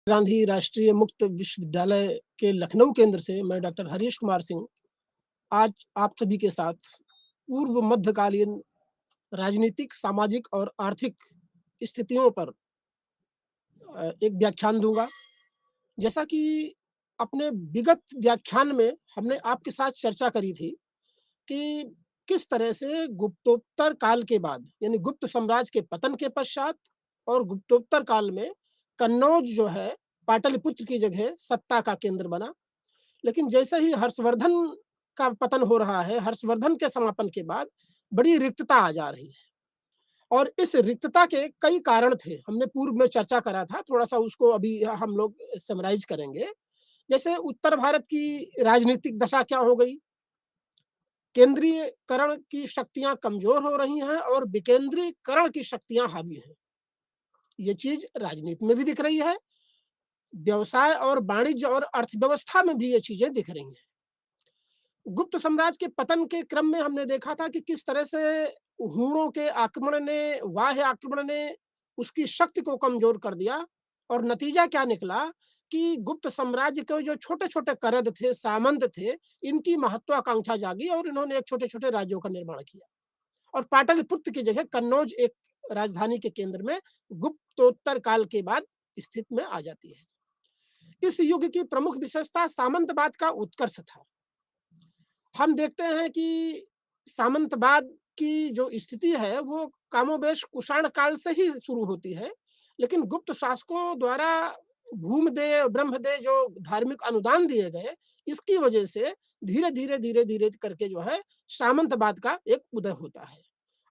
गांधी राष्ट्रीय मुक्त विश्वविद्यालय के लखनऊ केंद्र से मैं डॉक्टर हरीश कुमार सिंह आज आप सभी के साथ पूर्व मध्यकालीन राजनीतिक, सामाजिक और आर्थिक स्थितियों पर एक व्याख्यान दूंगा। जैसा कि अपने विगत व्याख्यान में हमने आपके साथ चर्चा करी थी कि किस तरह से गुप्तोत्तर काल के बाद यानी गुप्त साम्राज्य के पतन के पश्चात और गुप्तोत्तर काल में कन्नौज जो है पाटलिपुत्र की जगह सत्ता का केंद्र बना। लेकिन जैसे ही हर्षवर्धन का पतन हो रहा है, हर्षवर्धन के समापन के बाद बड़ी रिक्तता आ जा रही है और इस रिक्तता के कई कारण थे। हमने पूर्व में चर्चा करा था, थोड़ा-सा उसको अभी हम लोग समराइज़ करेंगे। जैसे उत्तर भारत की राजनीतिक दशा क्या हो गई? केंद्रीयकरण की शक्तियाँ कमज़ोर हो रही हैं और विकेंद्रीकरण की शक्तियाँ हावी हैं। ये चीज़ राजनीति में भी दिख रही है, व्यवसाय और वाणिज्य और अर्थव्यवस्था में भी ये चीज़ें दिख रही हैं। गुप्त साम्राज्य के पतन के क्रम में हमने देखा था कि किस तरह से हूणों के आक्रमण ने, बाह्य आक्रमण ने उसकी शक्ति को कमजोर कर दिया और नतीजा क्या निकला कि गुप्त साम्राज्य के जो छोटे-छोटे करद थे, सामंत थे, इनकी महत्वाकांक्षा जागी और इन्होंने एक छोटे-छोटे राज्यों का निर्माण किया और पाटलिपुत्र की जगह कन्नौज एक राजधानी के केंद्र में गुप्तोत्तर काल के बाद स्थित में आ जाती है। इस युग की प्रमुख विशेषता सामंतवाद का उत्कर्ष था। हम देखते हैं कि सामंतवाद की जो स्थिति है वो कमोबेश कुषाण काल से ही शुरू होती है, लेकिन गुप्त शासकों द्वारा भूमदेय, ब्रह्मदेय जो धार्मिक अनुदान दिए गए, इसकी वजह से धीरे-धीरे, धीरे-धीरे करके जो है सामंतवाद का एक उदय होता है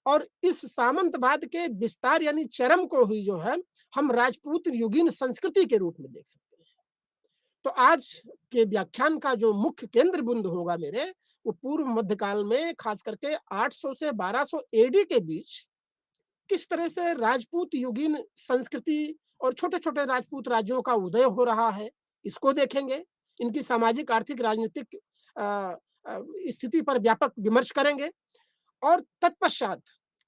और इस सामंतवाद के विस्तार यानी चरम को ही जो है हम राजपूत युगीन संस्कृति के रूप में देख सकते हैं। तो आज के व्याख्यान का जो मुख्य केंद्र बिंदु होगा मेरे, वो पूर्व मध्यकाल में खास करके 800 से 1200 एडी के बीच किस तरह से राजपूत युगीन संस्कृति और छोटे-छोटे राजपूत राज्यों का उदय हो रहा है, इसको देखेंगे। इनकी सामाजिक, आर्थिक, राजनीतिक अ अ, स्थिति पर व्यापक विमर्श करेंगे और तत्पश्चात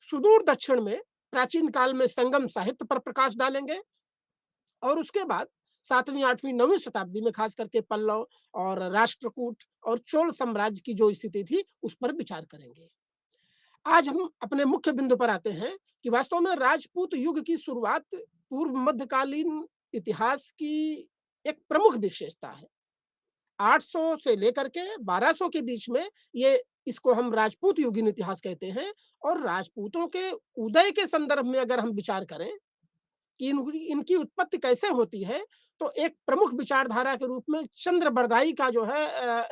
सुदूर दक्षिण में प्राचीन काल में संगम साहित्य पर प्रकाश डालेंगे और उसके बाद 7वीं, 8वीं, 9वीं शताब्दी में खास करके पल्लव और राष्ट्रकूट और चोल साम्राज्य की जो स्थिति थी, उस पर विचार करेंगे। आज हम अपने मुख्य बिंदु पर आते हैं कि वास्तव में राजपूत युग की शुरुआत पूर्व मध्यकालीन इतिहास की एक प्रमुख विशेषता है। 800 से लेकर के 1200 के बीच में ये इसको हम राजपूत युगीन इतिहास कहते हैं और राजपूतों के उदय के संदर्भ में अगर हम विचार करें कि इनकी उत्पत्ति कैसे होती है, तो एक प्रमुख विचारधारा के रूप में चंद्र बरदाई का जो है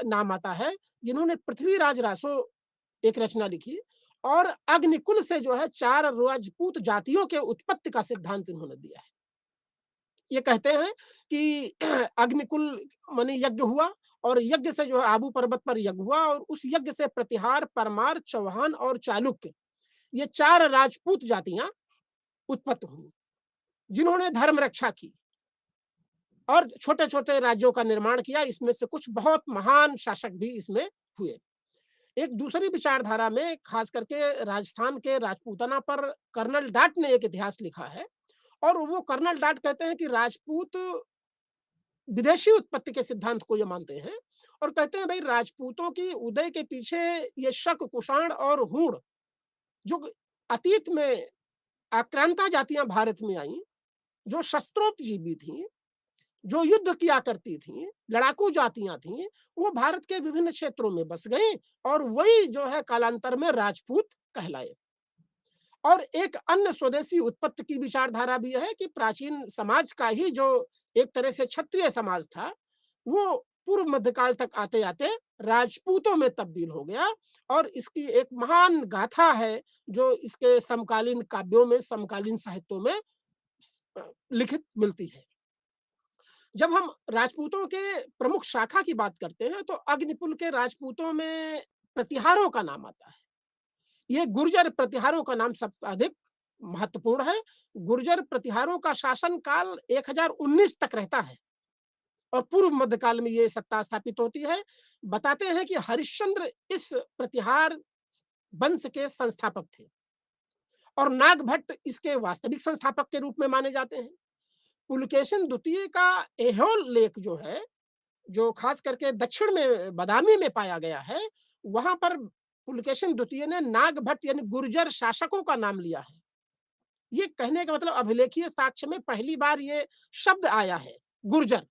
नाम आता है, जिन्होंने पृथ्वीराज रासो एक रचना लिखी और अग्निकुल से जो है 4 राजपूत जातियों के उत्पत्ति का सिद्धांत इन्होंने दिया है। ये कहते हैं कि अग्निकुल माने यज्ञ हुआ और यज्ञ से जो है आबू पर्वत पर यज्ञ हुआ और उस यज्ञ से प्रतिहार, परमार, चौहान और चालुक्य ये 4 राजपूत जातियाँ उत्पन्न हुई, जिन्होंने धर्म रक्षा की। और छोटे-छोटे राज्यों का निर्माण किया, इसमें से कुछ बहुत महान शासक भी इसमें हुए। एक दूसरी विचारधारा में खास करके राजस्थान के राजपूताना पर कर्नल डाट ने एक इतिहास लिखा है और वो कर्नल डाट कहते हैं कि राजपूत विदेशी उत्पत्ति के सिद्धांत को ये मानते हैं और कहते हैं भाई राजपूतों की उदय के पीछे ये शक, कुषाण और हूण जो अतीत में आक्रांता जातियां भारत में आईं, जो शस्त्रोपजीवी थीं, जो युद्ध किया करती थीं, लड़ाकू जातियाँ थीं, वो भारत के विभिन्न क्षेत्रों में बस गईं और वही जो है कालांतर में राजपूत कहलाए। और एक अन्य स्वदेशी उत्पत्ति की विचारधारा भी है कि प्राचीन समाज का ही जो एक तरह से क्षत्रिय समाज था, वो पूर्व मध्यकाल तक आते-आते राजपूतों में तब्दील हो गया और इसकी एक महान गाथा है, जो इसके समकालीन काव्यों में, समकालीन साहित्यों में लिखित मिलती है। जब हम राजपूतों के प्रमुख शाखा की बात करते हैं तो अग्निकुल के राजपूतों में प्रतिहारों का नाम आता है। ये गुर्जर प्रतिहारों का नाम सबसे अधिक महत्वपूर्ण है। गुर्जर प्रतिहारों का शासन काल 1019 तक रहता है और पूर्व मध्यकाल में ये सत्ता स्थापित होती है। बताते हैं कि हरिश्चंद्र इस प्रतिहार वंश के संस्थापक थे और नागभट्ट इसके वास्तविक संस्थापक के रूप में माने जाते हैं। पुलकेशिन द्वितीय का ऐहोल लेक जो है, जो खास करके दक्षिण में बादामी में पाया गया है, वहाँ पर पुलकेशिन द्वितीय ने नागभट्ट यानी गुर्जर शासकों का नाम लिया है। ये कहने का मतलब अभिलेखीय साक्ष्य में पहली बार ये शब्द आया है, गुर्जर,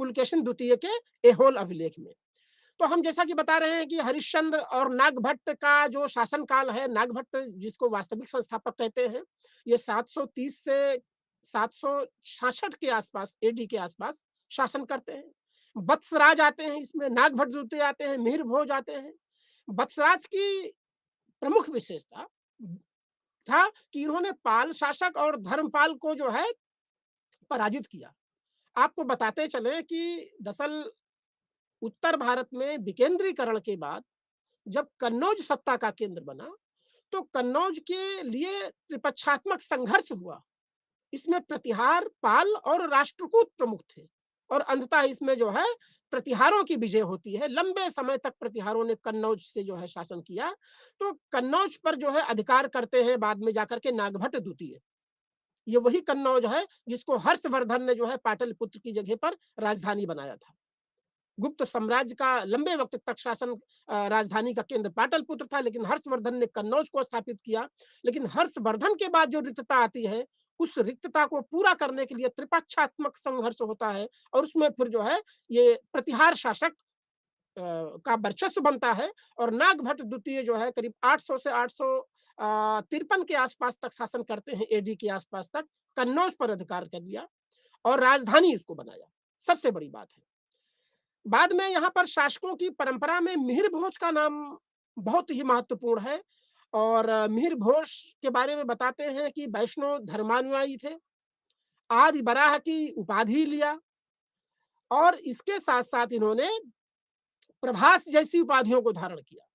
पुलकेशिन द्वितीय के ऐहोल अभिलेख में। तो हम जैसा कि बता रहे हैं कि हरिश्चंद्र और नागभट्ट का जो शासनकाल है, नागभट्ट जिसको वास्तविक संस्थापक कहते हैं, ये 730 से 766 के आसपास, एडी के आसपास शासन करते हैं। वत्सराज आते हैं इसमें, नागभट्ट द्वितीय आते हैं, मिहिर भोज आते हैं। वत्सराज की प्रमुख विशेषता था कि इन्होंने पाल शासक और धर्मपाल को जो है पराजित किया। आपको बताते चले कि दरअसल उत्तर भारत में विकेंद्रीकरण के बाद जब कन्नौज सत्ता का केंद्र बना, तो कन्नौज के लिए त्रिपक्षात्मक संघर्ष हुआ। इसमें प्रतिहार, पाल और राष्ट्रकूट प्रमुख थे और अंततः इसमें जो है प्रतिहारों की विजय होती है। लंबे समय तक प्रतिहारों ने कन्नौज से जो है शासन किया। तो कन्नौज पर जो है अधिकार करते हैं बाद में जाकर के नागभट्ट द्वितीय। ये वही कन्नौज है जिसको हर्षवर्धन ने जो है पाटलिपुत्र की जगह पर राजधानी बनाया था। गुप्त साम्राज्य का लंबे वक्त तक शासन, राजधानी का केंद्र पाटलिपुत्र था, लेकिन हर्षवर्धन ने कन्नौज को स्थापित किया। लेकिन हर्षवर्धन के बाद जो रिक्तता आती है, उस रिक्तता को पूरा करने के लिए त्रिपक्षात्मक संघर्ष होता है और उसमें फिर जो है ये प्रतिहार शासक का वर्चस्व बनता है और नागभट्ट द्वितीय जो है करीब 800 से 853 के आसपास तक शासन करते हैं, एडी के आसपास तक कन्नौज पर अधिकार कर लिया और राजधानी इसको बनाया। सबसे बड़ी बात है। बाद में यहाँ पर शासकों की परंपरा में मिहिर भोज का नाम बहुत ही महत्वपूर्ण है और मिहिर भोज के बारे में बताते हैं कि वैष्णव धर्मानुयायी थे, आदि बराह की उपाधि लिया और इसके साथ साथ इन्होंने प्रभास जैसी उपाधियों को धारण किया।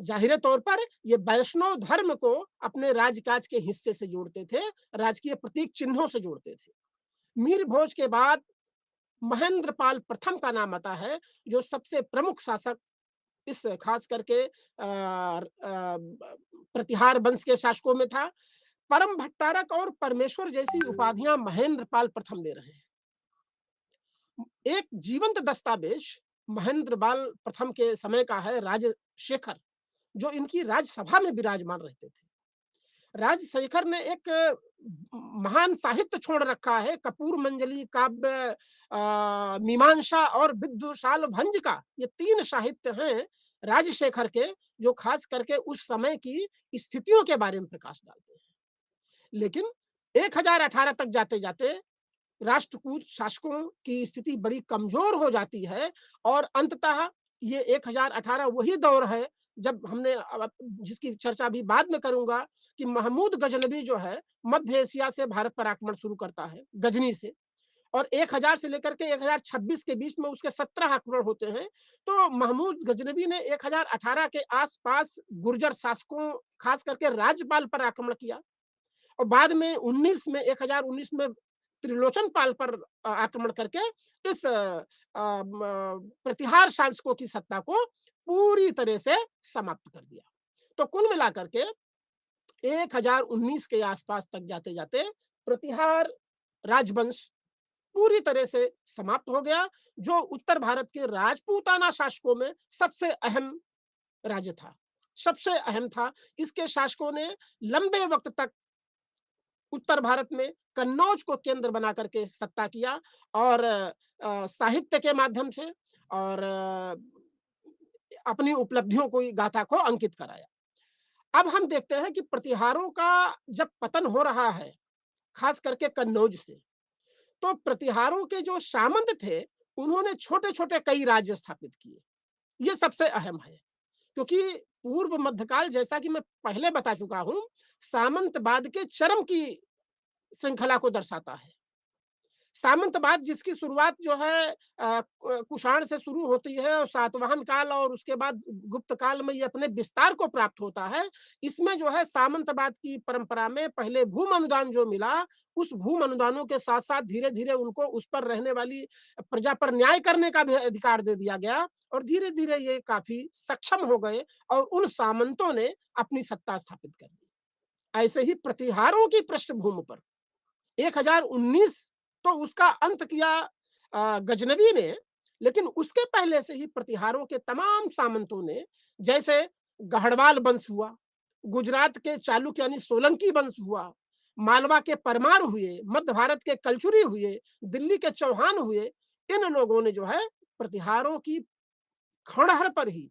जाहिर तौर पर ये वैष्णव धर्म को अपने राजकाज के हिस्से से जोड़ते थे, राजकीय प्रतीक चिन्हों से जोड़ते थे। मिहिर भोज के बाद महेंद्र पाल प्रथम का नाम आता है, जो सबसे प्रमुख शासक इस खास करके प्रतिहार वंश के शासकों में था। परम भट्टारक और परमेश्वर जैसी उपाधियां महेंद्र पाल प्रथम ले रहे हैं। एक जीवंत दस्तावेज महेंद्र पाल प्रथम के समय का है, राजशेखर, जो इनकी राज्यसभा में विराजमान रहते थे। राजशेखर ने एक महान साहित्य छोड़ रखा है, कपूर मंजली काव्य, मीमांसा और विदुषाल भंज का। ये 3 साहित्य हैं राजशेखर के, जो खास करके उस समय की स्थितियों के बारे में प्रकाश डालते हैं। लेकिन 1018 तक जाते-जाते राष्ट्रकूट शासकों की स्थिति बड़ी कमजोर हो जाती है और अंततः ये 1018 वही दौर है जब हमने जिसकी चर्चा अभी बाद में करूंगा कि महमूद गजनबी जो है मध्य एशिया से भारत पर आक्रमण शुरू करता है गजनी से और 1000 से लेकर के 1026 के बीच में उसके 17 आक्रमण होते हैं। तो महमूद गजनबी ने 1018 के आसपास गुर्जर शासकों खास करके राज्यपाल पर आक्रमण किया और बाद में 1019 में त्रिलोचन पाल पर आक्रमण करके इस प्रतिहार शासकों की सत्ता को पूरी तरह से समाप्त कर दिया। तो कुल मिलाकर के 1019 के आसपास तक जाते जाते प्रतिहार राजवंश पूरी तरह से समाप्त हो गया, जो उत्तर भारत के राजपूताना शासकों में सबसे अहम राज्य था, सबसे अहम था। इसके शासकों ने लंबे वक्त तक उत्तर भारत में कन्नौज को केंद्र बना करके सत्ता किया और साहित्य के माध्यम से और अपनी उपलब्धियों को, गाथा को अंकित कराया। अब हम देखते हैं कि प्रतिहारों का जब पतन हो रहा है, खास करके कन्नौज से, तो प्रतिहारों के जो सामंत थे, उन्होंने छोटे-छोटे कई राज्य स्थापित किए। ये सबसे अहम है, क्योंकि पूर्व मध्यकाल जैसा कि मैं पहले बता चुका हूं, सामंतवाद के चरम की श्रृंखला को दर्शाता है। सामंतवाद जिसकी शुरुआत जो है कुषाण से शुरू होती है और सातवाहन काल और उसके बाद गुप्त काल में ये अपने विस्तार को प्राप्त होता है। इसमें जो है सामंतवाद की परंपरा में पहले भूमि अनुदान जो मिला, उस भूमि अनुदानों के साथ साथ धीरे धीरे उनको उस पर रहने वाली प्रजा पर न्याय करने का भी अधिकार दे दिया गया और धीरे धीरे ये काफी सक्षम हो गए और उन सामंतों ने अपनी सत्ता स्थापित कर दी। ऐसे ही प्रतिहारों की पृष्ठभूमि पर 1019 तो उसका अंत किया गजनवी ने। लेकिन उसके पहले से ही प्रतिहारों के तमाम सामंतों ने, जैसे गढ़वाल वंश हुआ, गुजरात के चालुक्य यानी सोलंकी वंश हुआ, मालवा के परमार हुए, मध्य भारत के कलचुरी हुए, दिल्ली के चौहान हुए, इन लोगों ने जो है प्रतिहारों की खंडहर पर ही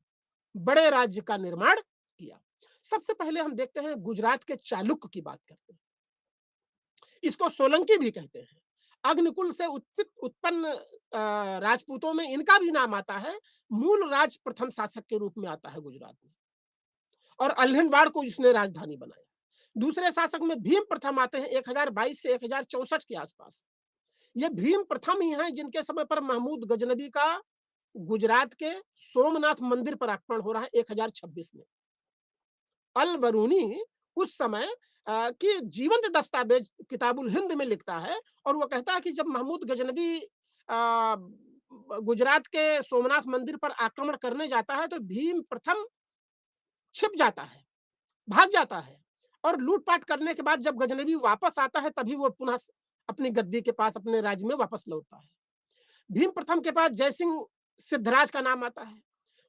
बड़े राज्य का निर्माण किया। सबसे पहले हम देखते हैं गुजरात के चालुक्य की बात करते हैं। इसको सोलंकी भी कहते हैं। अग्निकुल से उत्पन्न राजपूतों में इनका भी नाम आता है। मूल राज प्रथम शासक के रूप में आता है गुजरात में, और अल्हनबाड़ को इसने राजधानी बनाया। दूसरे शासक में भीम प्रथम आते हैं 1022 से 1064 के आसपास। ये भीम प्रथम ही हैं जिनके समय पर महमूद गजनबी का गुजरात के सोमनाथ मंदिर पर आक्रमण हो रहा है 1026 में। अल बरूनी उस समय की जीवंत दस्तावेज किताबुल हिंद में लिखता है, और वो कहता है कि जब महमूद गजनबी गुजरात के सोमनाथ मंदिर पर आक्रमण करने जाता है तो भीम प्रथम छिप जाता है, भाग जाता है, और लूटपाट करने के बाद जब गजनबी वापस आता है तभी वो पुनः अपनी गद्दी के पास अपने राज्य में वापस लौटता है। भीम प्रथम के पास जयसिंह सिद्धराज का नाम आता है।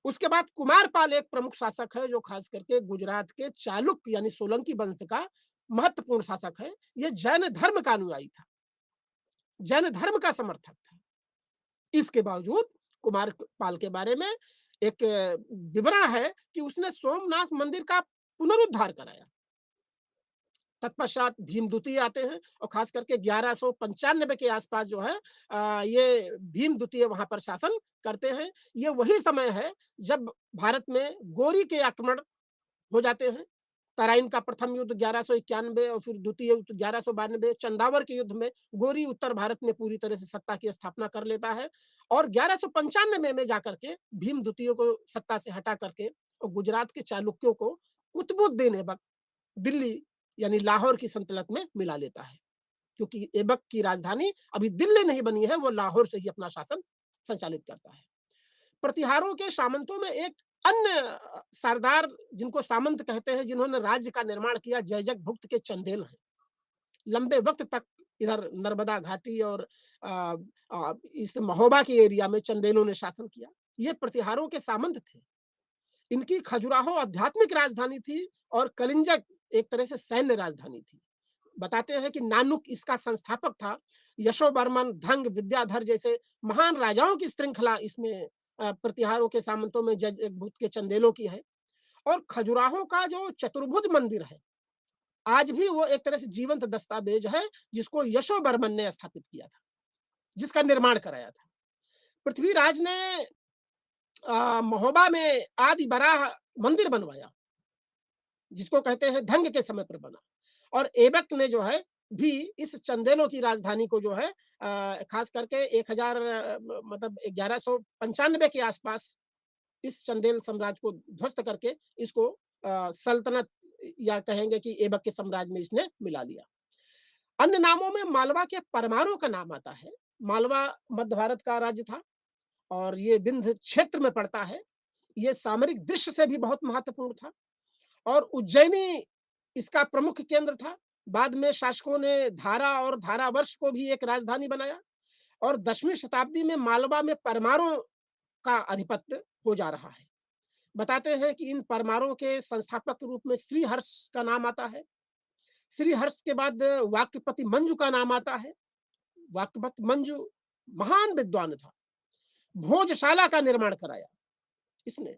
उसके बाद कुमारपाल एक प्रमुख शासक है जो खास करके गुजरात के चालुक्य यानी सोलंकी वंश का महत्वपूर्ण शासक है। ये जैन धर्म का अनुयायी था, जैन धर्म का समर्थक था। इसके बावजूद कुमारपाल के बारे में एक विवरण है कि उसने सोमनाथ मंदिर का पुनरुद्धार कराया। तत्पश्चात भीम द्वितीय आते हैं, और खास करके 1195 के आसपास जो है ये भीम द्वितीय वहां पर शासन करते हैं। ये वही समय है जब भारत में गोरी के आक्रमण हो जाते हैं। तराइन का प्रथम युद्ध 1191 और फिर द्वितीय युद्ध 1192। चंदावर के युद्ध में गोरी उत्तर भारत में पूरी तरह से सत्ता की स्थापना कर लेता है, और 1195 में जाकर के भीम द्वितीय को सत्ता से हटा करके और गुजरात के चालुक्यों को कुतुबुद्दीन ऐबक दिल्ली यानी लाहौर की सल्तनत में मिला लेता है, क्योंकि ऐबक की राजधानी अभी दिल्ली नहीं बनी है, वो लाहौर से ही अपना शासन संचालित करता है। प्रतिहारों के सामंतों में एक अन्य सरदार जिनको सामंत कहते हैं, जिन्होंने राज्य का निर्माण किया, जयजग भुक्त के चंदेल हैं। लंबे वक्त तक इधर नर्मदा घाटी और इस महोबा के एरिया में चंदेलों ने शासन किया। ये प्रतिहारों के सामंत थे। इनकी खजुराहो आध्यात्मिक राजधानी थी, और कलिंजक एक तरह से सैन्य राजधानी थी। बताते हैं कि नानुक इसका संस्थापक था। यशोवर्मन, धंग, विद्याधर जैसे महान राजाओं की श्रृंखला इसमें प्रतिहारों के सामंतों में जजभूत के चंदेलों की है। और खजुराहो का जो चतुर्भुज मंदिर है, आज भी वो एक तरह से जीवंत दस्तावेज है, जिसको यशोवर्मन ने स्थापित किया था, जिसका निर्माण कराया था। पृथ्वीराज ने महोबा में आदि बराह मंदिर बनवाया, जिसको कहते हैं धंग के समय पर बना। और ऐबक ने जो है भी इस चंदेलों की राजधानी को जो है खास करके 1000 मतलब 1195 के आसपास इस चंदेल साम्राज्य को ध्वस्त करके इसको सल्तनत या कहेंगे कि ऐबक के साम्राज्य में इसने मिला लिया। अन्य नामों में मालवा के परमाणु का नाम आता है। मालवा मध्य भारत का राज्य था, और ये विंध्य क्षेत्र में पड़ता है। ये सामरिक दृश्य से भी बहुत महत्वपूर्ण था, और उज्जैनी इसका प्रमुख केंद्र था। बाद में शासकों ने धारा और धारावर्ष को भी एक राजधानी बनाया, और 10वीं शताब्दी में मालवा में परमारों का आधिपत्य हो जा रहा है। बताते हैं कि इन परमारों के संस्थापक के रूप में श्रीहर्ष का नाम आता है। श्रीहर्ष के बाद वाक्यपति मंजू का नाम आता है। वाक्यपति मंजू महान विद्वान था। भोजशाला का निर्माण कराया इसने।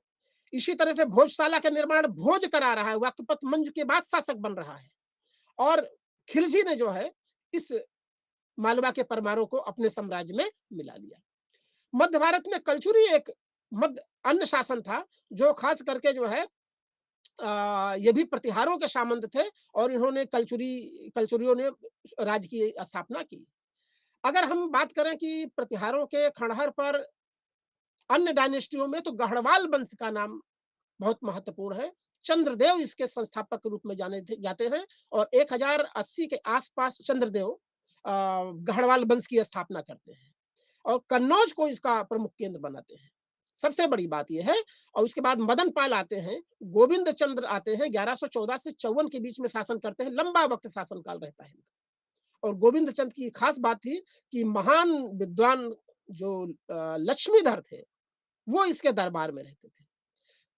इसी तरह से भोजशाला का निर्माण भोज करा रहा है, वाक्यपत मंज के बाद शासक बन रहा है। और खिलजी ने जो है इस मालवा के परमारों को अपने साम्राज्य में मिला लिया। मध्य भारत में कलचुरी एक मध्य अन्य शासन था, जो खास करके जो है ये भी प्रतिहारों के सामंत थे, और इन्होंने कलचुरियों ने राज्य की स्थापना की। अगर हम बात करें कि प्रतिहारों के खंडहर पर अन्य डायनेस्टियों में, तो गढ़वाल वंश का नाम बहुत महत्वपूर्ण है। चंद्रदेव इसके संस्थापक के रूप में जाते हैं, और 1080 के आसपास चंद्रदेव गढ़वाल वंश की स्थापना करते हैं, और कन्नौज को इसका प्रमुख केंद्र बनाते हैं। सबसे बड़ी बात यह है। और उसके बाद मदन पाल आते हैं, गोविंद चंद्र आते हैं, 1114 से 54 के बीच में शासन करते हैं। लंबा वक्त शासन काल रहता है। और गोविंद चंद की खास बात थी कि महान विद्वान जो लक्ष्मीधर थे, वो इसके दरबार में रहते थे।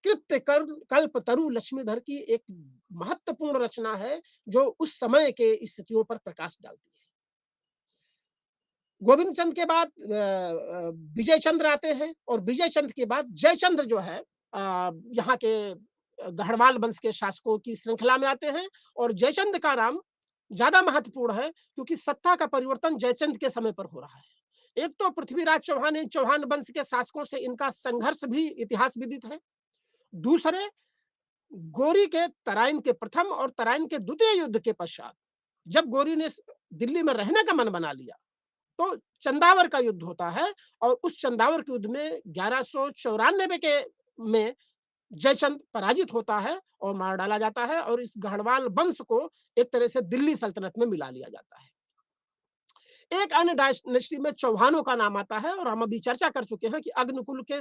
कृत्य कल्पतरु लक्ष्मीधर की एक महत्वपूर्ण रचना है, जो उस समय के स्थितियों पर प्रकाश डालती है। गोविंद चंद के बाद विजय चंद्र आते हैं और विजय चंद्र के बाद जयचंद्र जो है यहाँ के गढ़वाल वंश के शासकों की श्रृंखला में आते हैं और जयचंद का नाम ज्यादा महत्वपूर्ण है क्योंकि सत्ता का परिवर्तन जयचंद के समय पर हो रहा है। एक तो पृथ्वीराज चौहान इन चौहान वंश के शासकों से इनका संघर्ष भी इतिहास विदित है। दूसरे, गोरी के तराइन के प्रथम और तराइन के द्वितीय युद्ध के पश्चात जब गोरी ने दिल्ली में रहने का मन बना लिया तो चंदावर का युद्ध होता है और उस चंदावर के युद्ध में 1194 के में जयचंद पराजित होता है और मार डाला जाता है और इस गढ़वाल वंश को एक तरह से दिल्ली सल्तनत में मिला लिया जाता है। एक अन्य डायनेस्टी में चौहानों का नाम आता है और हम अभी चर्चा कर चुके हैं कि अग्निकुल के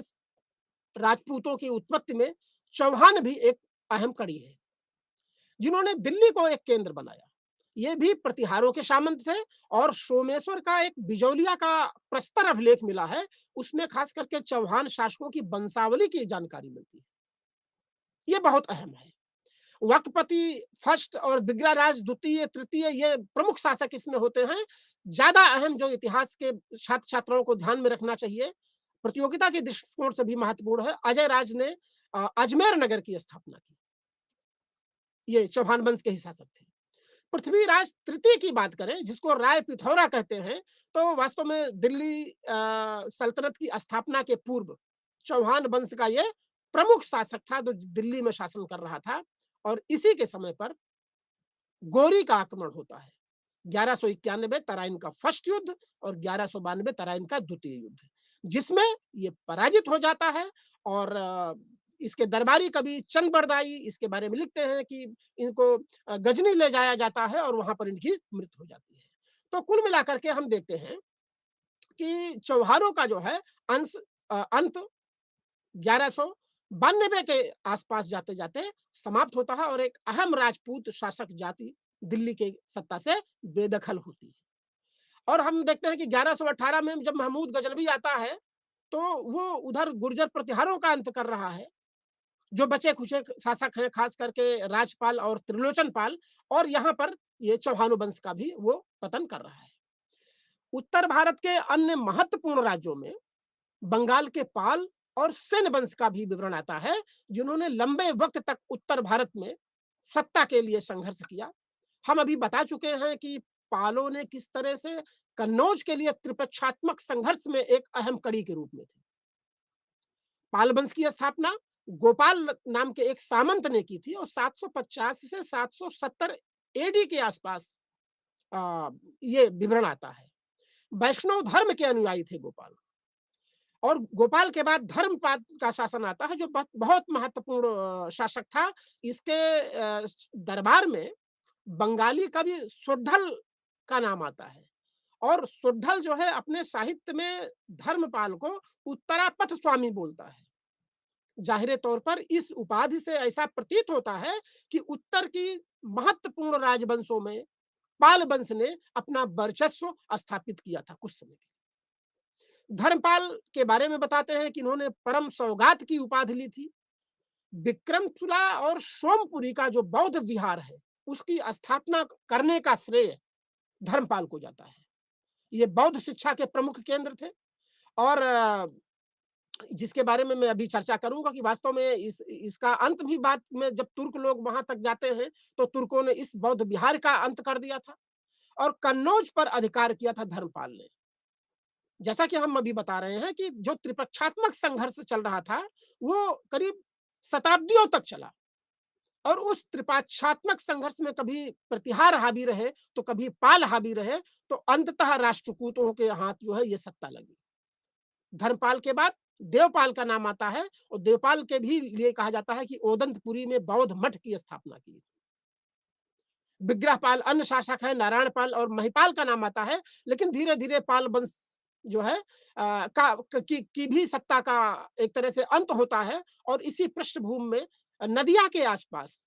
राजपूतों की उत्पत्ति में चौहान भी एक अहम कड़ी है, जिन्होंने दिल्ली को एक केंद्र बनाया। ये भी प्रतिहारों के सामंत थे और सोमेश्वर का एक बिजौलिया का प्रस्तर अभिलेख मिला है, उसमें खास करके चौहान शासकों की वंशावली की जानकारी मिलती है। ये बहुत अहम है। वकपति फर्स्ट और बिग्राराज द्वितीय तृतीय ये प्रमुख शासक इसमें होते हैं। ज्यादा अहम जो इतिहास के छात्र छात्राओं को ध्यान में रखना चाहिए, प्रतियोगिता के दृष्टिकोण से भी महत्वपूर्ण है, अजय राज ने अजमेर नगर की स्थापना की। ये चौहान वंश के ही शासक थे। पृथ्वीराज तृतीय की बात करें, जिसको राय पिथौरा कहते हैं, तो वास्तव में दिल्ली सल्तनत की स्थापना के पूर्व चौहान वंश का ये प्रमुख शासक था जो दिल्ली में शासन कर रहा था। और इसी के समय पर गोरी का आक्रमण होता है। 1191 तराइन का फर्स्ट युद्ध और 1192 तराइन का द्वितीय युद्ध, जिसमें ये पराजित हो जाता है। और इसके दरबारी कवि चंद बरदाई इसके बारे में लिखते हैं कि इनको गजनी ले जाया जाता है और वहां पर इनकी मृत्यु हो जाती है। तो कुल मिलाकर के हम देखते हैं कि चौहानों का जो है अंश अंत 1192 के आसपास जाते जाते समाप्त होता है और एक अहम राजपूत शासक जाति दिल्ली के सत्ता से बेदखल होती है। और हम देखते हैं कि 1118 में जब महमूद गजनवी आता है तो वो उधर गुर्जर प्रतिहारों का अंत कर रहा है। जो बचे खुचे शासक हैं खास करके राजपाल और त्रिलोचन पाल, और यहाँ पर ये चौहानों वंश का भी वो पतन कर रहा है। उत्तर भारत के अन्य महत्वपूर्ण राज्यों में बंगाल के पाल और सेन वंश का भी विवरण आता है, जिन्होंने लंबे वक्त तक उत्तर भारत में सत्ता के लिए संघर्ष किया। हम अभी बता चुके हैं कि पालों ने किस तरह से कन्नौज के लिए त्रिपक्षात्मक संघर्ष में एक अहम कड़ी के रूप में थे। पाल वंश की स्थापना गोपाल नाम के एक सामंत ने की थी और 750 से 770 एडी के आसपास आ, ये विवरण आता है। वैष्णव धर्म के अनुयायी थे गोपाल। और गोपाल के बाद धर्मपाद का शासन आता है, जो बहुत महत्वपूर्ण शासक था। इसके दरबार में बंगाली कवि सुद्धल का नाम आता है और सुद्धल जो है अपने साहित्य में धर्मपाल को उत्तरापथ स्वामी बोलता है। जाहिर तौर पर इस उपाधि से ऐसा प्रतीत होता है कि उत्तर की महत्वपूर्ण राजवंशों में पाल वंश ने अपना वर्चस्व स्थापित किया था कुछ समय के। धर्मपाल के बारे में बताते हैं कि इन्होंने परम सौगात की उपाधि ली थी। विक्रमशिला और सोमपुरी का जो बौद्ध विहार है उसकी स्थापना करने का श्रेय धर्मपाल को जाता है। ये बौद्ध शिक्षा के प्रमुख केंद्र थे और जिसके बारे में मैं अभी चर्चा करूंगा कि वास्तव में इसका अंत भी बाद में जब तुर्क लोग वहां तक जाते हैं तो तुर्कों ने इस बौद्ध विहार का अंत कर दिया था और कन्नौज पर अधिकार किया था धर्मपाल ने। जैसा कि हम अभी बता रहे हैं कि जो त्रिपक्षात्मक संघर्ष चल रहा था वो करीब शताब्दियों तक चला और उस त्रिपक्षात्मक संघर्ष में कभी प्रतिहार हावी रहे तो कभी पाल हावी रहे, तो अंततः राष्ट्रकूटों के हाथ जो है ये सत्ता लगी। धर्मपाल के बाद देवपाल का नाम आता है और देवपाल के भी लिए कहा जाता है कि ओदंतपुरी में बौद्ध मठ की स्थापना की। विग्रहपाल अन्य शासक है, नारायणपाल और महिपाल का नाम आता है, लेकिन धीरे धीरे पाल वंश जो है की भी सत्ता का एक तरह से अंत होता है और इसी पृष्ठभूमि में नदिया के आसपास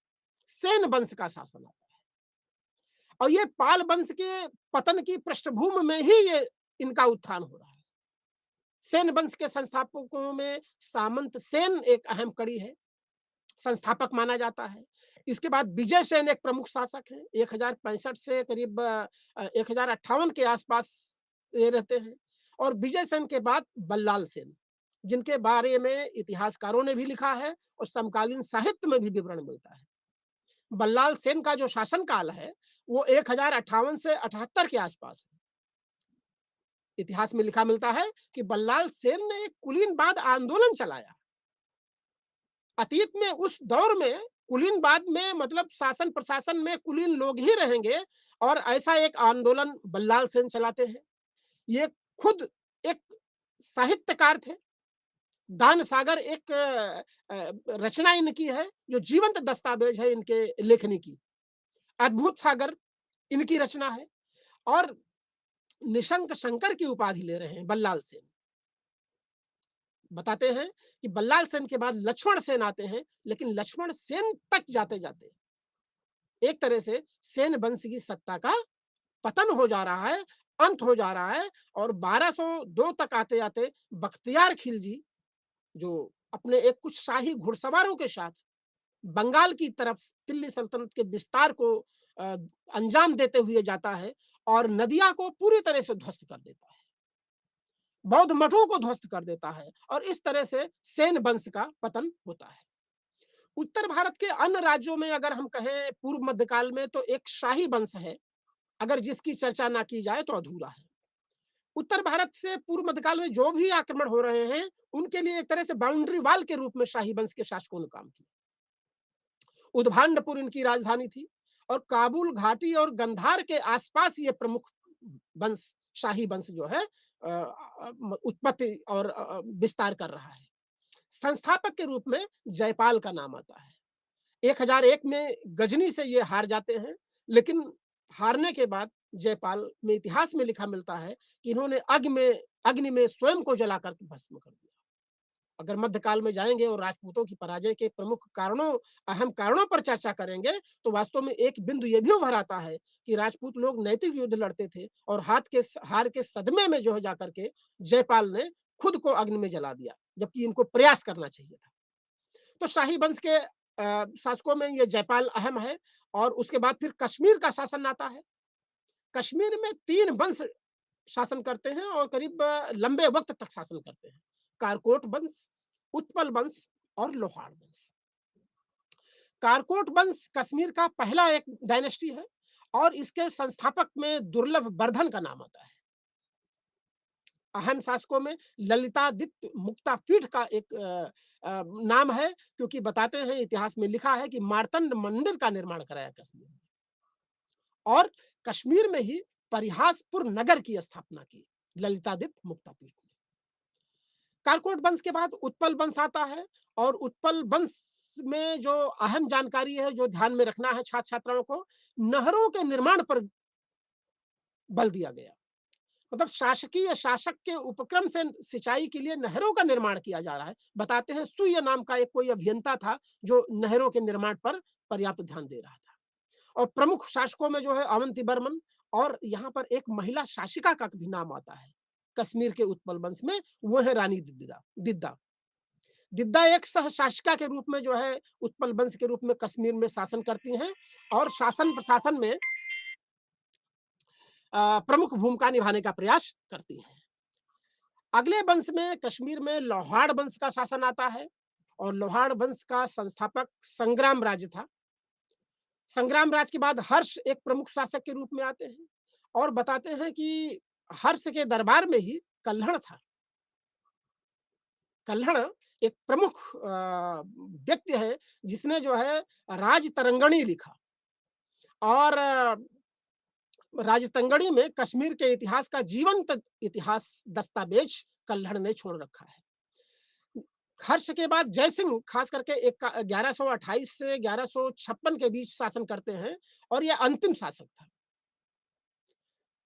सेन वंश का शासन आता है। और ये पाल वंश के पतन की पृष्ठभूमि में ही ये इनका उत्थान हो रहा है। सेन वंश के संस्थापकों में सामंत सेन एक अहम कड़ी है, संस्थापक माना जाता है। इसके बाद विजय सेन एक प्रमुख शासक हैं, 1065 से करीब 1058 के आसपास ये रहते हैं। और विजय सेन के बाद बल्लाल सेन, जिनके बारे में इतिहासकारों ने भी लिखा है और समकालीन साहित्य में भी विवरण मिलता है। बल्लाल सेन का जो शासन काल है, वो 1058 से 78 के आसपास है। इतिहास में लिखा मिलता है कि बल्लाल सेन ने एक कुलीनवाद आंदोलन चलाया। अतीत में उस दौर में कुलीनवाद में मतलब शासन प्रशासन में कुलीन लोग ही रहेंगे, और ऐसा एक आंदोलन बल्लाल सेन चलाते हैं। ये खुद एक साहित्यकार थे। दान सागर एक रचना इनकी है जो जीवंत दस्तावेज है इनके लेखनी की। अद्भुत सागर इनकी रचना है। और निशंक शंकर की उपाधि ले रहे हैं बल्लाल सेन। बताते हैं कि बल्लाल सेन के बाद लक्ष्मण सेन आते हैं, लेकिन लक्ष्मण सेन तक जाते जाते एक तरह से सेन वंश की सत्ता का पतन हो जा रहा है, अंत हो जा रहा है। और 1202 तक आते आते बख्तियार खिलजी, जो अपने एक कुछ शाही घुड़सवारों के साथ बंगाल की तरफ दिल्ली सल्तनत के विस्तार को अ, अंजाम देते हुए जाता है और नदिया को पूरी तरह से ध्वस्त कर देता है, बौद्ध मठों को ध्वस्त कर देता है, और इस तरह से सेन वंश का पतन होता है। उत्तर भारत के अन्य राज्यों में अगर हम कहें पूर्व मध्यकाल में, तो एक शाही वंश है, अगर जिसकी चर्चा ना की जाए तो अधूरा है। उत्तर भारत से पूर्व मध्यकाल में जो भी आक्रमण हो रहे हैं, उनके लिए एक तरह से बाउंड्री वाल के रूप में शाही वंश के शासकों ने काम किया। उद्भांडपुर इनकी राजधानी थी, और काबुल घाटी और गंधार के आसपास ये प्रमुख वंश, शाही वंश जो है उत्पत्ति और विस्तार कर रहा है। संस्थापक के रूप में जयपाल का नाम आता है। 1001 में गजनी से ये हार जाते हैं, लेकिन हारने के बाद जयपाल में इतिहास में लिखा मिलता है कि इन्होंने अग्नि में स्वयं को जलाकर भस्म कर दिया। अगर मध्यकाल में जाएंगे और राजपूतों की पराजय के प्रमुख कारणों, अहम कारणों पर चर्चा करेंगे, तो वास्तव में एक बिंदु ये भी उभर आता है कि राजपूत लोग नैतिक युद्ध लड़ते थे, और हार के सदमे में जो है जाकर के जयपाल ने खुद को अग्नि में जला दिया, जबकि इनको प्रयास करना चाहिए था। तो शाही वंश के शासकों में ये जयपाल अहम है। और उसके बाद फिर कश्मीर का शासन आता है। कश्मीर में 3 वंश शासन करते हैं और करीब लंबे वक्त तक शासन करते हैं। कारकोट वंश, उत्पल वंश और लोहार वंश। कारकोट वंश कश्मीर का पहला एक डायनेस्टी है, और इसके संस्थापक में दुर्लभ वर्धन का नाम आता है। अहम शासकों में ललितादित्य मुक्तापीठ का एक नाम है, क्योंकि बताते हैं इतिहास में लिखा है कि मार्तंड मंदिर का निर्माण कराया कश्मीर में, और कश्मीर में ही परिहासपुर नगर की स्थापना की ललितादित्य मुक्तापीठ ने। कारकोट वंश के बाद उत्पल वंश आता है, और उत्पल वंश में जो अहम जानकारी है, जो ध्यान में रखना है छात्र छात्राओं को, नहरों के निर्माण पर बल दिया गया। मतलब शासकीय शासक के उपक्रम से सिंचाई के लिए नहरों का निर्माण किया जा रहा है। बताते हैं सुय नाम का एक कोई अभियंता था जो नहरों के निर्माण पर पर्याप्त ध्यान दे रहा था। और प्रमुख शासकों में जो है अवंती बर्मन, और यहाँ पर एक महिला शासिका का भी नाम आता है कश्मीर के उत्पल वंश में, वो है रानी दिद्दा। दिद्दा दिद्दा एक सह शासिका के रूप में जो है उत्पल वंश के रूप में कश्मीर में शासन करती हैं, और शासन प्रशासन में प्रमुख भूमिका निभाने का प्रयास करती हैं। अगले वंश में कश्मीर में लोहाड़ वंश का शासन आता है, और लोहाड़ वंश का संस्थापक संग्राम राज था। संग्राम राज के बाद हर्ष एक प्रमुख शासक के रूप में आते हैं, और बताते हैं कि हर्ष के दरबार में ही कल्हड़ था। कल्हड़ एक प्रमुख व्यक्ति है जिसने जो है राज तरंगणी लिखा, और राजतंगड़ी में कश्मीर के इतिहास का जीवंत इतिहास दस्तावेज कल्हड़ ने छोड़ रखा है। हर्ष के बाद जयसिंह खास करके 1128 से 1156 के बीच शासन करते हैं, और यह अंतिम शासक था।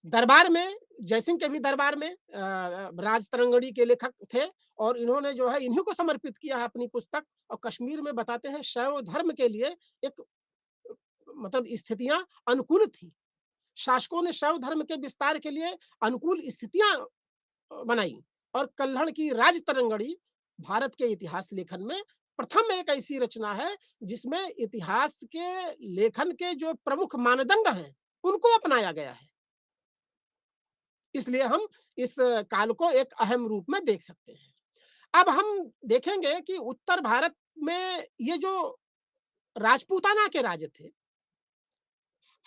दरबार में जयसिंह के भी दरबार में राजतरंगड़ी के लेखक थे, और इन्होंने जो है इन्हीं को समर्पित किया है अपनी पुस्तक। और कश्मीर में बताते हैं शैव धर्म के लिए एक मतलब स्थितियां अनुकूल थी। शासकों ने शैव धर्म के विस्तार के लिए अनुकूल स्थितियां बनाई और कल्हड़ की राज तरंगड़ी भारत के इतिहास लेखन में प्रथम एक ऐसी रचना है जिसमें इतिहास के लेखन के जो प्रमुख मानदंड हैं उनको अपनाया गया है। इसलिए हम इस काल को एक अहम रूप में देख सकते हैं। अब हम देखेंगे कि उत्तर भारत में ये जो राजपूताना के राज थे,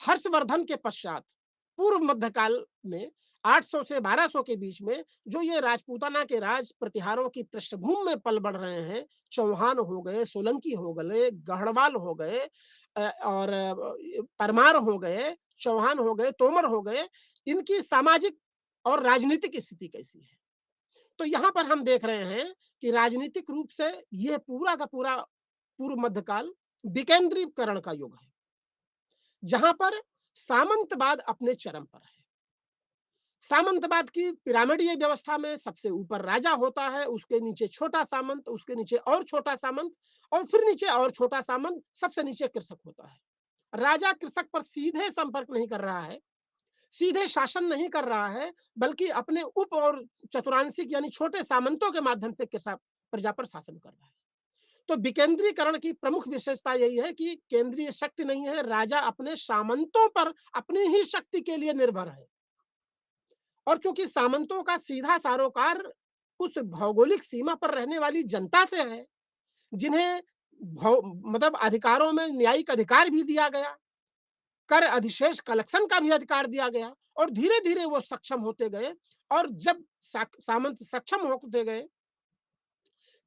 हर्षवर्धन के पश्चात पूर्व मध्यकाल में 800 से 1200 के बीच में जो ये राजपूताना के राज प्रतिहारों की पृष्ठभूमि में पल बढ़ रहे हैं, चौहान हो गए, सोलंकी हो गए, गढ़वाल हो गए, और परमार हो गए, चौहान हो गए, तोमर हो गए, इनकी सामाजिक और राजनीतिक स्थिति कैसी है। तो यहाँ पर हम देख रहे हैं कि राजनीतिक रूप से यह पूरा का पूरा पूर्व मध्यकाल विकेंद्रीकरण का युग है, जहां पर सामंतवाद अपने चरम पर है। सामंतवाद की पिरामिडीय व्यवस्था में सबसे ऊपर राजा होता है, उसके नीचे छोटा सामंत, उसके नीचे और छोटा सामंत, और फिर नीचे और छोटा सामंत, सबसे नीचे कृषक होता है। राजा कृषक पर सीधे संपर्क नहीं कर रहा है, सीधे शासन नहीं कर रहा है, बल्कि अपने उप और चतुरांशिक यानी छोटे सामंतों के माध्यम से कृषक प्रजा पर शासन कर रहा है। तो विकेंद्रीकरण की प्रमुख विशेषता यही है कि केंद्रीय शक्ति नहीं है, राजा अपने सामंतों पर अपनी ही शक्ति के लिए निर्भर है। और चूंकि सामंतों का सीधा सरोकार उस भौगोलिक सीमा पर रहने वाली जनता से है, जिन्हें मतलब अधिकारों में न्यायिक अधिकार भी दिया गया, कर अधिशेष कलेक्शन का भी अधिकार दिया गया, और धीरे धीरे वो सक्षम होते गए। और जब सामंत सक्षम होते गए,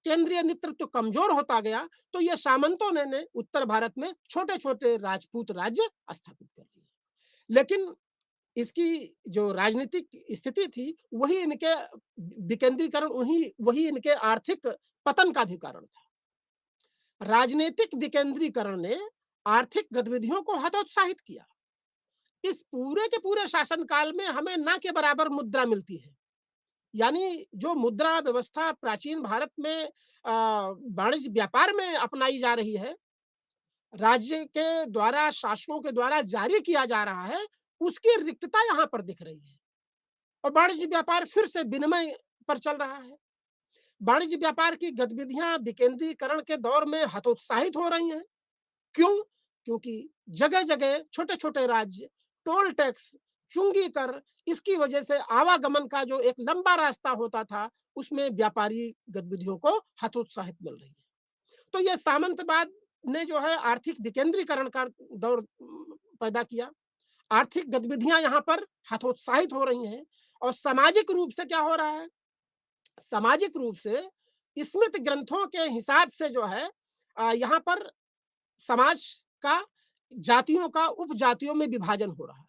केंद्रीय नेतृत्व कमजोर होता गया, तो ये सामंतों ने उत्तर भारत में छोटे छोटे राजपूत राज्य स्थापित कर लिए। लेकिन इसकी जो राजनीतिक स्थिति थी, वही इनके विकेंद्रीकरण, वही इनके आर्थिक पतन का भी कारण था। राजनीतिक विकेंद्रीकरण ने आर्थिक गतिविधियों को हतोत्साहित किया। इस पूरे के पूरे शासनकाल में हमें ना के बराबर मुद्रा मिलती है। यानी जो मुद्रा व्यवस्था प्राचीन भारत में वाणिज्य व्यापार में अपनाई जा रही है, राज्य के द्वारा, शासकों के द्वारा जारी किया जा रहा है, उसकी रिक्तता यहाँ पर दिख रही है। और वाणिज्य व्यापार फिर से विनिमय पर चल रहा है। वाणिज्य व्यापार की गतिविधियां विकेंद्रीकरण के दौर में हतोत्साहित हो रही हैं। क्यों? क्योंकि जगह जगह छोटे छोटे राज्य टोल टैक्स, चुंगी कर, इसकी वजह से आवागमन का जो एक लंबा रास्ता होता था, उसमें व्यापारी गतिविधियों को हतोत्साहित मिल रही है। तो यह सामंतवाद ने जो है आर्थिक विकेंद्रीकरण का दौर पैदा किया। आर्थिक गतिविधियां यहाँ पर हतोत्साहित हो रही हैं। और सामाजिक रूप से क्या हो रहा है? सामाजिक रूप से स्मृत ग्रंथों के हिसाब से जो है यहाँ पर समाज का जातियों का उपजातियों में विभाजन हो रहा है।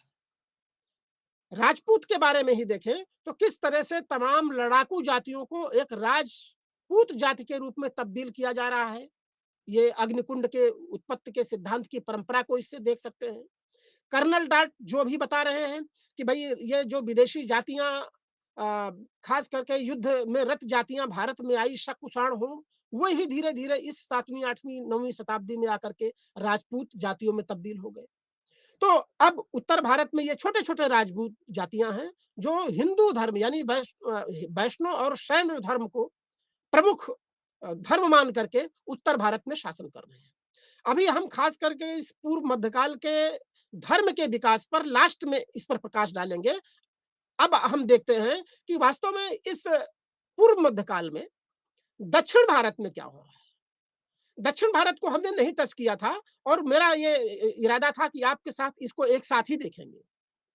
राजपूत के बारे में ही देखें तो किस तरह से तमाम लड़ाकू जातियों को एक राजपूत जाति के रूप में तब्दील किया जा रहा है। ये अग्निकुंड के उत्पत्ति के सिद्धांत की परंपरा को इससे देख सकते हैं। कर्नल डार्ट जो भी बता रहे हैं कि भाई ये जो विदेशी जातियां खास करके युद्ध में रत जातियां भारत में आई शकुषाण हो, वही धीरे धीरे इस 7वीं 8वीं 9वीं शताब्दी में आकर के राजपूत जातियों में तब्दील हो गए। तो अब उत्तर भारत में ये छोटे छोटे राजपूत जातियां हैं जो हिंदू धर्म यानी वैष्णव और शैव धर्म को प्रमुख धर्म मान करके उत्तर भारत में शासन कर रहे हैं। अभी हम खास करके इस पूर्व मध्यकाल के धर्म के विकास पर लास्ट में इस पर प्रकाश डालेंगे। अब हम देखते हैं कि वास्तव में इस पूर्व मध्यकाल में दक्षिण भारत में क्या हो रहा है। दक्षिण भारत को हमने नहीं टच किया था, और मेरा ये इरादा था कि आपके साथ इसको एक साथ ही देखेंगे।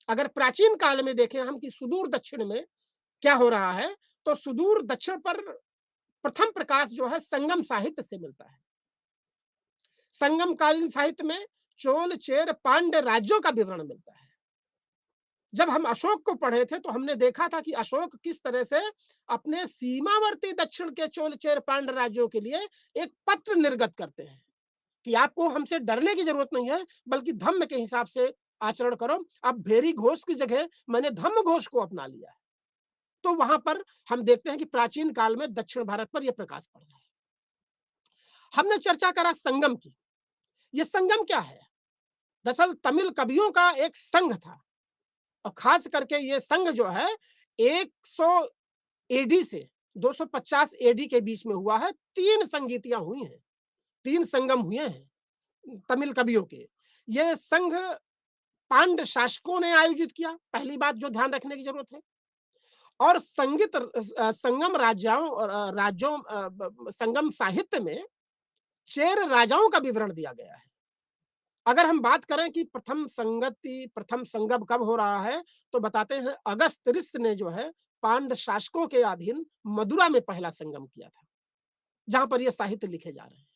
अगर प्राचीन काल में देखें हम कि सुदूर दक्षिण में क्या हो रहा है, तो सुदूर दक्षिण पर प्रथम प्रकाश जो है संगम साहित्य से मिलता है। संगम कालीन साहित्य में चोल, चेर, पांड्य राज्यों का विवरण मिलता है। जब हम अशोक को पढ़े थे तो हमने देखा था कि अशोक किस तरह से अपने सीमावर्ती दक्षिण के चोल, चेर, पांड्य राज्यों के लिए एक पत्र निर्गत करते हैं कि आपको हमसे डरने की जरूरत नहीं है, बल्कि धम्म के हिसाब से आचरण करो। अब भेरी घोष की जगह मैंने धम्म घोष को अपना लिया है। तो वहां पर हम देखते हैं कि प्राचीन काल में दक्षिण भारत पर यह प्रकाश पड़ रहा है। हमने चर्चा करा संगम की। यह संगम क्या है? दरअसल तमिल कवियों का एक संघ था, और खास करके ये संघ जो है 100 एडी से 250 एडी के बीच में हुआ है। 3 संगीतियाँ हुई हैं, 3 संगम हुए हैं तमिल कवियों के। ये संघ पांड्य शासकों ने आयोजित किया, पहली बात जो ध्यान रखने की ज़रूरत है। और संगम राज्यों और राज्यों संगम साहित्य में चेर राजाओं का विवरण दिया गया है। अगर हम बात करें कि प्रथम संगम कब हो रहा है, तो बताते हैं अगस्त्य ने जो है पांड्य शासकों के अधीन मदुरा में पहला संगम किया था, जहां पर ये साहित्य लिखे जा रहे हैं।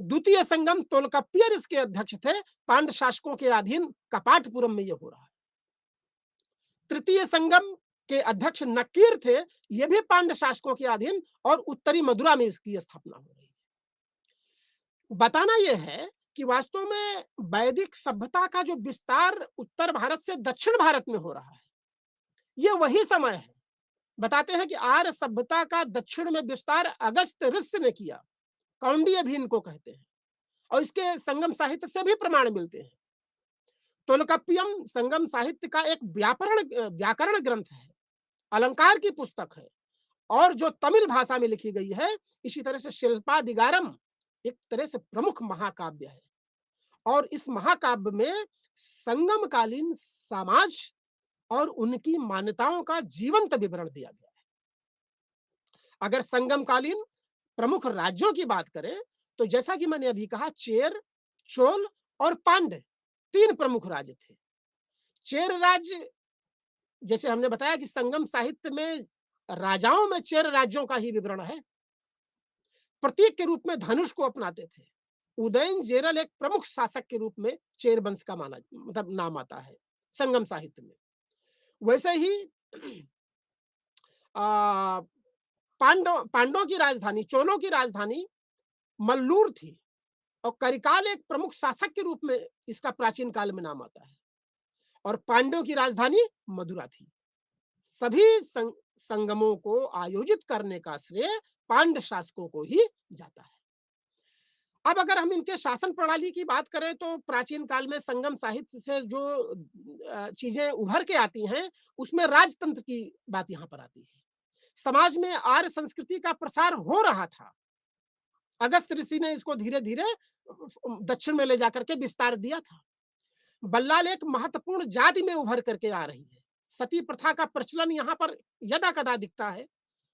द्वितीय संगम तोलकाप्पियर इसके अध्यक्ष थे, पांड्य शासकों के अधीन कपाटपुरम में ये हो रहा है। तृतीय संगम के अध्यक्ष नकीर थे, ये भी पांड्य शासकों के अधीन और उत्तरी मदुरा में इसकी स्थापना हो रही है। बताना यह है कि वास्तव में वैदिक सभ्यता का जो विस्तार उत्तर भारत से दक्षिण भारत में हो रहा है, ये वही समय है। बताते हैं कि आर्य सभ्यता का दक्षिण में विस्तार अगस्त्य ऋषि ने किया, कौंडिय भी इनको कहते हैं, और इसके संगम साहित्य से भी प्रमाण मिलते हैं। तोलकाप्पियम संगम साहित्य का एक व्याकरण ग्रंथ है, अलंकार की पुस्तक है, और जो तमिल भाषा में लिखी गई है। इसी तरह से शिल्पादिगारम एक तरह से प्रमुख महाकाव्य है, और इस महाकाव्य में संगमकालीन समाज और उनकी मान्यताओं का जीवंत विवरण दिया गया है। अगर संगमकालीन प्रमुख राज्यों की बात करें, तो जैसा कि मैंने अभी कहा, चेर, चोल और पांड्य 3 प्रमुख राज्य थे। चेर राज्य, जैसे हमने बताया कि संगम साहित्य में राजाओं में चेर राज्यों का ही विवरण है। प्रतीक के रूप में धनुष को अपनाते थे। उदयन जेरल एक प्रमुख शासक के रूप में चेर वंश का नाम आता है संगम साहित्य में। वैसे ही आ, पांडवों की राजधानी, चोलों की राजधानी मल्लूर थी, और करिकाल एक प्रमुख शासक के रूप में इसका प्राचीन काल में नाम आता है, और पांडवों की राजधानी मदुरा थी। सभी संगमों को आयोजित करने का श्रेय पांड्य शासकों को ही जाता है। अब अगर हम इनके शासन प्रणाली की बात करें, तो प्राचीन काल में संगम साहित्य से जो चीजें उभर के आती हैं, उसमें राजतंत्र की बात यहाँ पर आती है। समाज में आर्य संस्कृति का प्रसार हो रहा था। अगस्त ऋषि ने इसको धीरे धीरे दक्षिण में ले जाकर के विस्तार दिया था। बल्लाल एक महत्वपूर्ण जाति में उभर करके आ रही है। सती प्रथा का प्रचलन यहाँ पर यदा कदा दिखता है।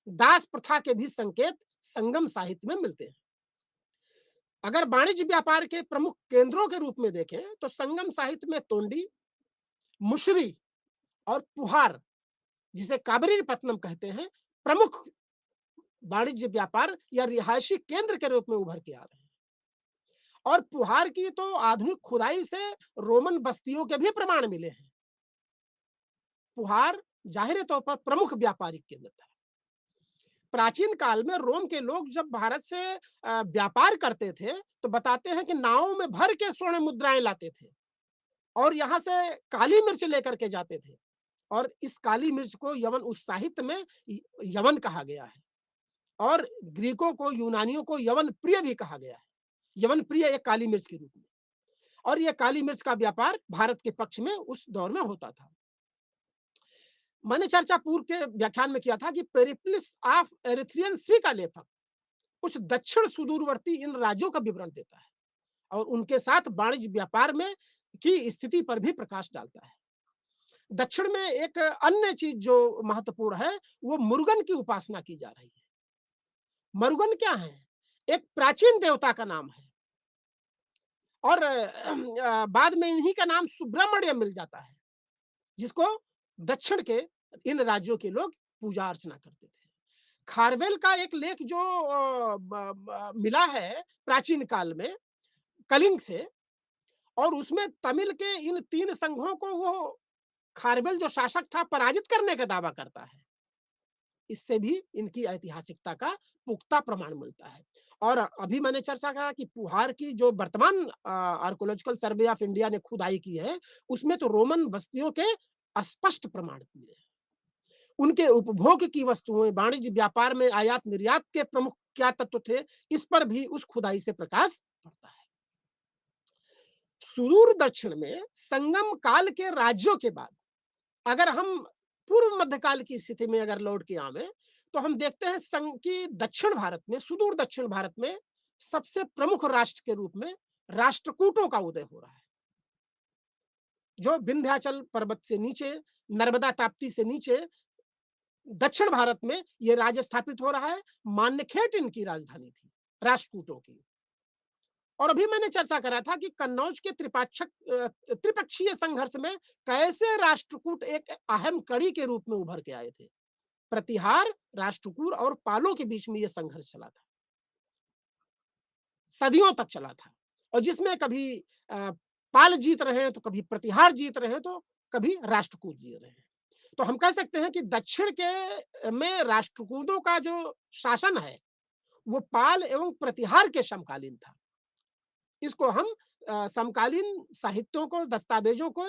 दास प्रथा के भी संकेत संगम साहित्य में मिलते हैं। अगर वाणिज्य व्यापार के प्रमुख केंद्रों के रूप में देखें, तो संगम साहित्य में तोंडी, मुशरी और पुहार, जिसे काबरीपत्तनम कहते हैं, प्रमुख वाणिज्य व्यापार या रिहायशी केंद्र के रूप में उभर के आ रहे हैं। और पुहार की तो आधुनिक खुदाई से रोमन बस्तियों के भी प्रमाण मिले हैं। पुहार जाहिर तौर पर प्रमुख व्यापारिक केंद्र था। प्राचीन काल में रोम के लोग जब भारत से व्यापार करते थे, तो बताते हैं कि नावों में भर के स्वर्ण मुद्राएं लाते थे, और यहां से काली मिर्च लेकर के जाते थे। और इस काली मिर्च को यवन, उस साहित्य में यवन कहा गया है, और ग्रीकों को, यूनानियों को यवन प्रिय भी कहा गया है। यवन प्रिय एक काली मिर्च के रूप में, और यह काली मिर्च का व्यापार भारत के पक्ष में उस दौर में होता था। मैंने चर्चा पूर्व के व्याख्यान में किया था कि पेरिप्लस ऑफ एरिथ्रियन सी का लेखक कुछ दक्षिण सुदूरवर्ती इन राज्यों का विवरण देता है, और उनके साथ वाणिज्य व्यापार में की स्थिति पर भी प्रकाश डालता है। दक्षिण में एक अन्य चीज जो महत्वपूर्ण है, वो मुरुगन की उपासना की जा रही है। मुरुगन क्या है? एक प्राचीन देवता का नाम है, और बाद में इन्हीं का नाम सुब्रमण्य मिल जाता है, जिसको दक्षिण के इन राज्यों के लोग पूजा अर्चना करते थे। खारवेल का एक लेख जो मिला है प्राचीन काल में कलिंग से, और उसमें तमिल के इन 3 संघों को वो खारवेल जो शासक था पराजित करने का दावा करता है। इससे भी इनकी ऐतिहासिकता का पुख्ता प्रमाण मिलता है। और अभी मैंने चर्चा करा कि पुहार की जो वर्तमान आर्कोलॉजिकल सर्वे ऑफ इंडिया ने खुदाई की है, उसमें तो रोमन बस्तियों के स्पष्ट प्रमाण मिले हैं। उनके उपभोग की वस्तुएं, वाणिज्य व्यापार में आयात निर्यात के प्रमुख क्या तत्व थे, इस पर भी उस खुदाई से प्रकाश पड़ता है। सुदूर दक्षिण में संगम काल के राज्यों के बाद अगर हम पूर्व मध्यकाल की स्थिति में अगर लौट के आवें, तो हम देखते हैं संघ की दक्षिण भारत में, सुदूर दक्षिण भारत में सबसे प्रमुख राष्ट्र के रूप में राष्ट्रकूटों का उदय हो रहा है, जो विंध्याचल पर्वत से नीचे, नर्मदा ताप्ती से नीचे दक्षिण भारत में ये राज्य स्थापित हो रहा है। मान्यखेट इनकी राजधानी थी, राष्ट्रकूटों की। और अभी मैंने चर्चा करा था कि कन्नौज के त्रिपक्षीय संघर्ष में कैसे राष्ट्रकूट एक अहम कड़ी के रूप में उभर के आए थे। प्रतिहार, राष्ट्रकूट और पालों के बीच में यह संघर्ष चला था, सदियों तक चला था। और जिसमें कभी पाल जीत रहे हैं, तो कभी प्रतिहार जीत रहे हैं, तो कभी राष्ट्रकूट जीत रहे हैं। तो हम कह सकते हैं कि दक्षिण के में राष्ट्रकूटों का जो शासन है, वो पाल एवं प्रतिहार के समकालीन था। इसको हम समकालीन साहित्यों को, दस्तावेजों को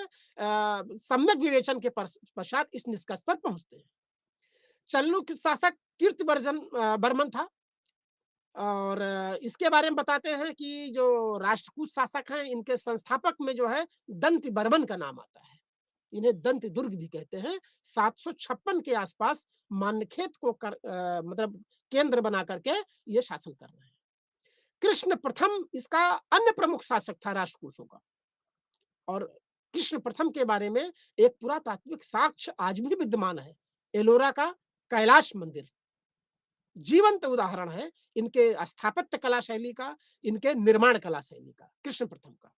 सम्यक विवेचन के पश्चात इस निष्कर्ष पर पहुंचते हैं। चालुक्य शासक बर्मन था। और इसके बारे में बताते हैं कि जो राष्ट्रकूट शासक हैं, इनके संस्थापक में जो है दंति बर्मन का नाम आता है। इन्हें दंति दुर्ग भी कहते हैं। 756 के आसपास मान्यखेत को मतलब केंद्र बना करके ये शासन कर रहे हैं। कृष्ण प्रथम इसका अन्य प्रमुख शासक था राष्ट्रकूटों का। और कृष्ण प्रथम के बारे में एक पुरातात्विक साक्ष्य आज भी विद्यमान है। एलोरा का कैलाश मंदिर जीवंत उदाहरण है इनके स्थापत्य कला शैली का, इनके निर्माण कला शैली का, कृष्ण प्रथम का।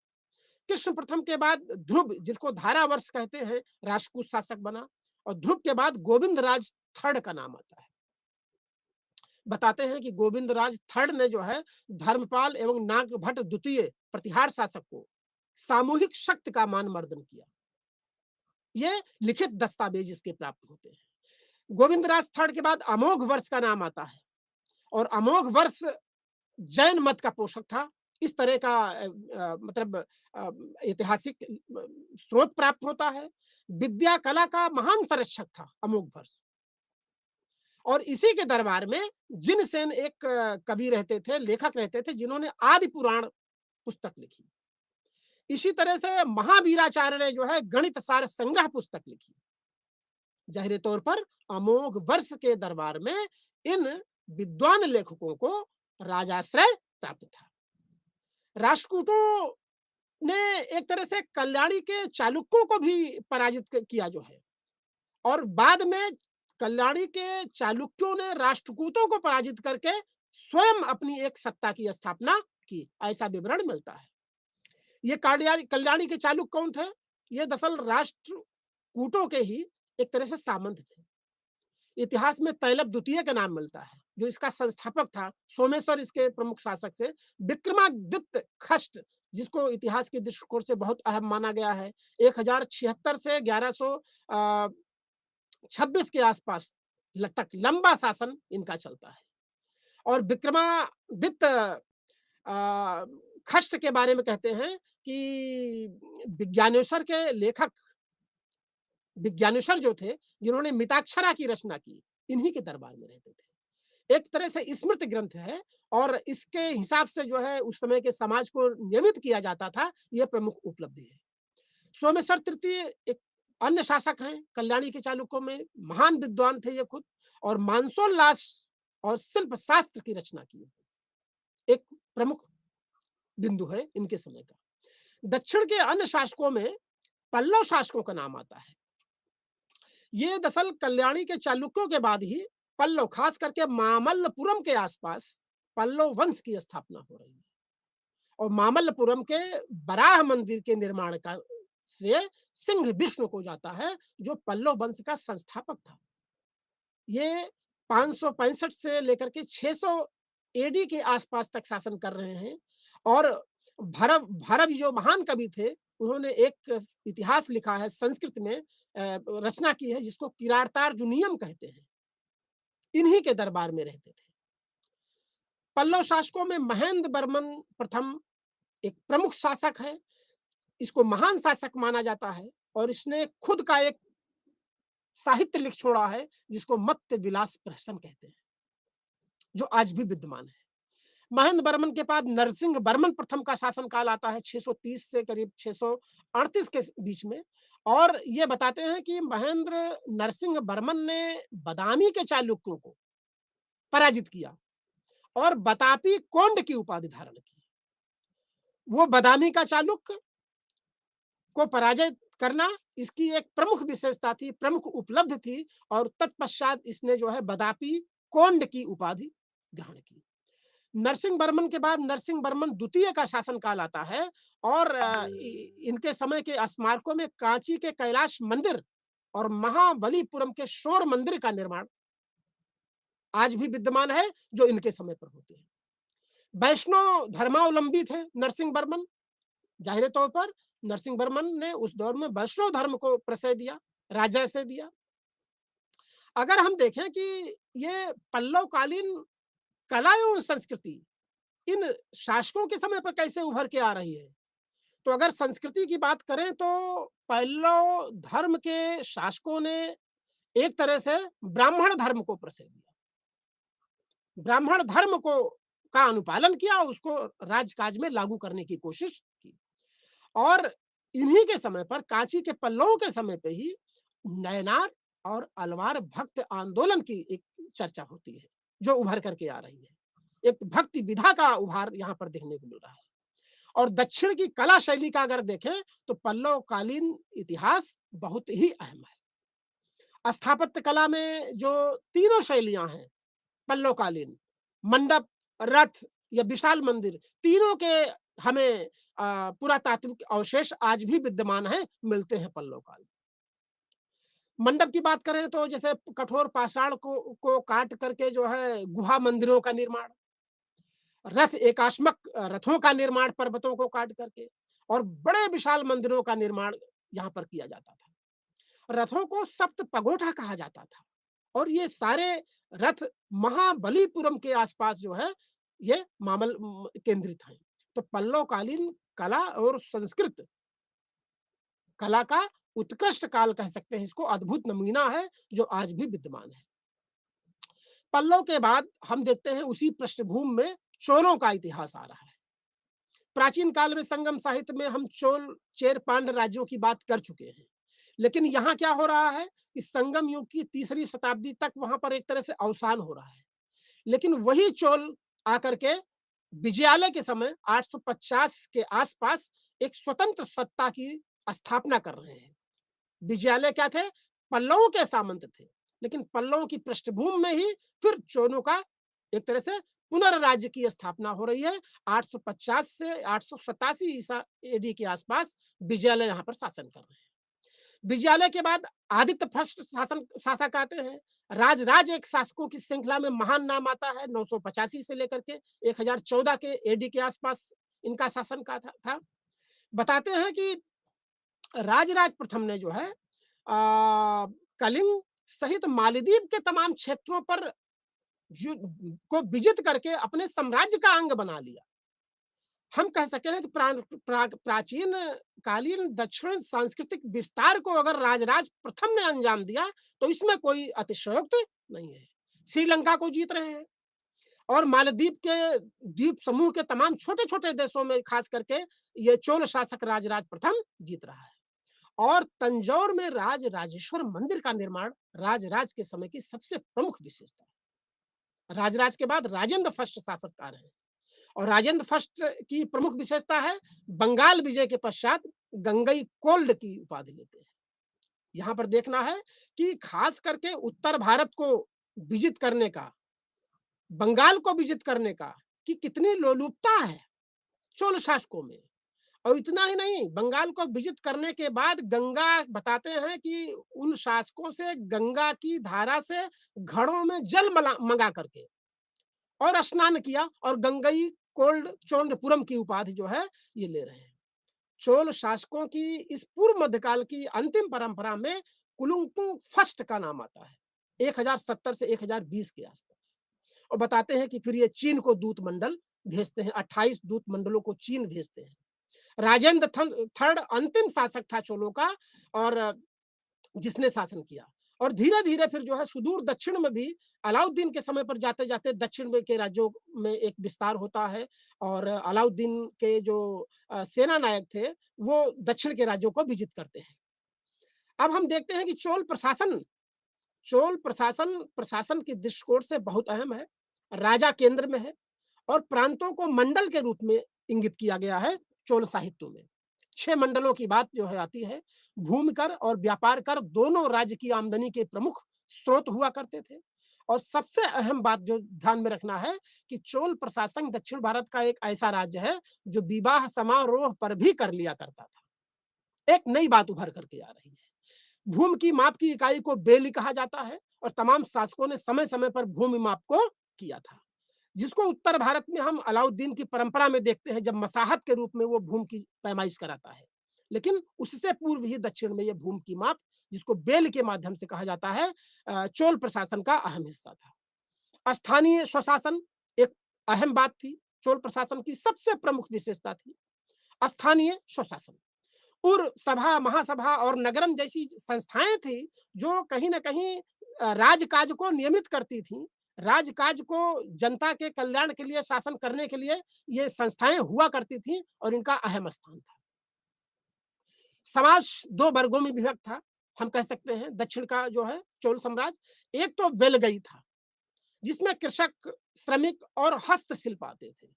कृष्ण प्रथम के बाद ध्रुव, जिसको धारावर्ष कहते हैं, राष्ट्रकूट शासक बना। और ध्रुव के बाद गोविंद राज थर्ड का नाम आता है। बताते हैं कि गोविंद राज थर्ड ने जो है धर्मपाल एवं नागभट्ट द्वितीय प्रतिहार शासक को सामूहिक शक्ति का मान मर्दन किया। ये लिखित दस्तावेज इसके प्राप्त होते हैं। गोविंद राज थर्ड के बाद अमोघ वर्ष का नाम आता है। और अमोघ वर्ष जैन मत का पोषक था। इस तरह का मतलब ऐतिहासिक स्रोत प्राप्त होता है। विद्या कला का महान संरक्षक था अमोघ वर्ष। और इसी के दरबार में जिनसेन एक कवि रहते थे, लेखक रहते थे, जिन्होंने आदि पुराण पुस्तक लिखी। इसी तरह से महावीराचार्य ने जो है गणित सार संग्रह पुस्तक लिखी। जाहिर तौर पर अमोघ वर्ष के दरबार में इन विद्वान लेखकों को राजाश्रय प्राप्त था। राष्ट्रकूटों ने एक तरह से कल्याणी के चालुक्यों को भी पराजित किया जो है। और बाद में कल्याणी के चालुक्यों ने राष्ट्रकूटों को पराजित करके स्वयं अपनी एक सत्ता की स्थापना की, ऐसा विवरण मिलता है। ये कल्याणी के चालुक्य कौन थे? ये दरअसल राष्ट्रकूटों के ही एक तरह से सामंत थे। इतिहास में तैलप द्वितीय का नाम मिलता है, जो इसका संस्थापक था। सोमेश्वर इसके प्रमुख शासक से। विक्रमादित्य खष्ट, जिसको इतिहास के दृष्टिकोण से बहुत अहम माना गया है, 1076 से 1126 के आसपास तक लंबा शासन इनका चलता है। और विक्रमादित्य खष्ट के बारे में कहते हैं कि विज्ञानेश्वर के लेखक, विज्ञानेश्वर जो थे, जिन्होंने मिताक्षरा की रचना की, इन्हीं के दरबार में रहते थे। एक तरह से स्मृत ग्रंथ है। और इसके हिसाब से जो है उस समय के समाज को नियमित किया जाता था। यह प्रमुख उपलब्धि है। सोमेश्वर तृतीय एक अन्य शासक हैं कल्याणी के चालुक्यों में। महान विद्वान थे ये खुद। और मानसोल्लास और शिल्प शास्त्र की रचना की, एक प्रमुख बिंदु है इनके समय का। दक्षिण के अन्य शासकों में पल्लव शासकों का नाम आता है। ये दरअसल कल्याणी के चालुक्यों के बाद ही पल्लव, खास करके मामल्लपुरम के आसपास पल्लव वंश की स्थापना हो रही है। और मामल्लपुरम के बराह मंदिर के निर्माण का श्रेय सिंह विष्णु को जाता है, जो पल्लव वंश का संस्थापक था। ये 565 से लेकर के 600 एडी के आसपास तक शासन कर रहे हैं। और भरव जो महान कवि थे, उन्होंने एक इतिहास लिखा है संस्कृत में, रचना की है, जिसको किरातार्जुनीयम कहते हैं। इन्हीं के दरबार में रहते थे। पल्लव शासकों में महेंद्र बर्मन प्रथम एक प्रमुख शासक है। इसको महान शासक माना जाता है। और इसने खुद का एक साहित्य लिख छोड़ा है, जिसको मत्स्य विलास प्रहसन कहते हैं, जो आज भी विद्यमान है। महेंद्र वर्मन के बाद नरसिंह वर्मन प्रथम का शासनकाल आता है 630 से करीब 638 के बीच में। और ये बताते हैं कि महेंद्र नरसिंह वर्मन ने बदामी के चालुक्यों को पराजित किया और बतापी कोंड की उपाधि धारण की। वो बदामी का चालुक्य को पराजित करना इसकी एक प्रमुख विशेषता थी, प्रमुख उपलब्धि थी। और तत्पश्चात इसने जो है बदापी कोंड की उपाधि ग्रहण की। नरसिंह वर्मन के बाद नरसिंह वर्मन द्वितीय का शासनकाल आता है। और इनके समय के स्मारकों में कांची के कैलाश मंदिर और महाबलीपुरम के शोर मंदिर का निर्माण आज भी विद्यमान है, जो इनके समय पर होते हैं। वैष्णव धर्मावलंबी थे नरसिंह वर्मन। जाहिर तौर पर नरसिंह वर्मन ने उस दौर में वैष्णव धर्म को प्रश्रय दिया, राजर्षय दिया। अगर हम देखें कि ये पल्लव कालीन कला एवं संस्कृति इन शासकों के समय पर कैसे उभर के आ रही है, तो अगर संस्कृति की बात करें तो पल्लव धर्म के शासकों ने एक तरह से ब्राह्मण धर्म को प्रश्रय दिया, ब्राह्मण धर्म को का अनुपालन किया, उसको राजकाज में लागू करने की कोशिश की। और इन्हीं के समय पर कांची के पल्लवों के समय पे ही नयनार और अलवार भक्त आंदोलन की एक चर्चा होती है, जो उभर करके आ रही है। एक भक्ति विधा का उभार यहाँ पर देखने को मिल रहा है। और दक्षिण की कला शैली का अगर देखें तो पल्लव कालीन इतिहास बहुत ही अहम है। स्थापत्य कला में जो तीनों शैलियां हैं पल्लव कालीन, मंडप, रथ या विशाल मंदिर, तीनों के हमें पुरातात्विक अवशेष आज भी विद्यमान है, मिलते हैं पल्लव काल। मंडप की बात करें तो जैसे कठोर पाषाण को काट करके जो है गुहा मंदिरों का निर्माण, रथ एकाश्मक रथों का निर्माण पर्वतों को काट करके, और बड़े विशाल मंदिरों का निर्माण यहाँ पर किया जाता था। रथों को सप्त पगोठा कहा जाता था। और ये सारे रथ महाबलीपुरम के आसपास जो है ये मामल केंद्रित हैं। तो पल्लव कालीन कला और संस्कृत कला का उत्कृष्ट काल कह सकते हैं इसको, अद्भुत नमूना है जो आज भी विद्यमान है। पल्लव के बाद हम देखते हैं उसी पृष्ठभूमि में चोलों का इतिहास आ रहा है। प्राचीन काल में संगम साहित्य में हम चोल चेर पांड्य राज्यों की बात कर चुके हैं। लेकिन यहाँ क्या हो रहा है कि संगम युग की तीसरी शताब्दी तक वहां पर एक तरह से अवसान हो रहा है। लेकिन वही चोल आकर के विजयालय के समय 850 के आसपास एक स्वतंत्र सत्ता की स्थापना कर रहे हैं। विजयालय क्या थे? पल्लवों के सामंत थे। लेकिन पल्लवों की पृष्ठभूमि में ही फिर चोलों का एक तरह से पुनर्राज्य की स्थापना हो रही है। 850 से 887 ईसा एडी के आसपास विजयालय यहाँ पर शासन कर रहे हैं। विजयालय के बाद आदित्य फर्स्ट शासक आते हैं। राजराज एक शासकों की श्रृंखला में महान नाम आता है। 985 से लेकर के 1014 के एडी के आसपास इनका शासन का था। बताते हैं कि राजराज प्रथम ने जो है कलिंग सहित मालदीव के तमाम क्षेत्रों पर को विजित करके अपने साम्राज्य का अंग बना लिया। हम कह सकते हैं कि प्राचीन कालीन दक्षिण सांस्कृतिक विस्तार को अगर राजराज प्रथम ने अंजाम दिया तो इसमें कोई अतिशयोक्ति नहीं है। श्रीलंका को जीत रहे हैं और मालदीव के द्वीप समूह के तमाम छोटे छोटे देशों में खास करके ये चोल शासक राजराज प्रथम जीत रहा है। और तंजौर में राज राजेश्वर मंदिर का निर्माण राजराज के समय की सबसे प्रमुख विशेषता है। राजराज के बाद राजेंद्र फर्स्ट शासककार है और राजेंद्र फर्स्ट की प्रमुख विशेषता है बंगाल विजय के पश्चात गंगई कोल्ड की उपाधि लेते हैं। यहां पर देखना है कि खास करके उत्तर भारत को विजित करने का, बंगाल को विजित करने का कि कितनी लोलुपता है चोल शासकों में। और इतना ही नहीं, बंगाल को विजित करने के बाद गंगा बताते हैं कि उन शासकों से गंगा की धारा से घड़ों में जल मंगा करके और स्नान किया और गंगई कोल्ड चोंडपुरम की उपाधि जो है ये ले रहे हैं। चोल शासकों की इस पूर्व मध्यकाल की अंतिम परंपरा में कुलुंगटू फर्स्ट का नाम आता है 1070 से 1020 के आसपास। और बताते हैं कि फिर ये चीन को दूत मंडल भेजते हैं, 28 दूत मंडलों को चीन भेजते हैं। राजेंद्र थर्ड अंतिम शासक था चोलों का और जिसने शासन किया। और धीरे-धीरे फिर जो है सुदूर दक्षिण में भी अलाउद्दीन के समय पर जाते-जाते दक्षिण में के राज्यों में एक विस्तार होता है और अलाउद्दीन के जो सेना नायक थे, वो दक्षिण के राज्यों को विजित करते हैं। अब हम देखते हैं कि चोल प्रशासन प्रशासन के दृष्टिकोण से बहुत अहम है, राजा केंद्र में है और प्रांतों को मंडल के रूप में इंगित किया गया है चोल साहित्य में। 6 मंडलों की बात जो है आती है। भूमि कर और व्यापार कर दोनों राज्य की आमदनी के प्रमुख स्रोत हुआ करते थे। और सबसे अहम बात जो ध्यान में रखना है कि चोल प्रशासन दक्षिण भारत का एक ऐसा राज्य है जो विवाह समारोह पर भी कर लिया करता था। एक नई बात उभर करके आ रही है। भूमि की माप की इकाई को बेली कहा जाता है और तमाम शासकों ने समय-समय पर भूमि माप को किया था। जिसको उत्तर भारत में हम अलाउद्दीन की परंपरा में देखते हैं जब मसाहत के रूप में वो भूमि की पैमाइश कराता है। लेकिन उससे पूर्व ही दक्षिण में ये भूमि की माप जिसको बेल के माध्यम से कहा जाता है चोल प्रशासन का अहम हिस्सा था। स्थानीय स्वशासन एक अहम बात थी। चोल प्रशासन की सबसे प्रमुख विशेषता थी स्थानीय स्वशासन। उर सभा, महासभा और नगरम जैसी संस्थाएँ थी, जो कहीं न कहीं राजकाज को नियमित करती थीं। राजकाज को जनता के कल्याण के लिए, शासन करने के लिए ये संस्थाएँ हुआ करती थीं और इनका अहम स्थान था। समाज 2 वर्गों में विभक्त था। हम कह सकते हैं दक्षिण का जो है चोल साम्राज्य, एक तो वेलगई था, जिसमें कृषक, श्रमिक और हस्तशिल्प आते थे।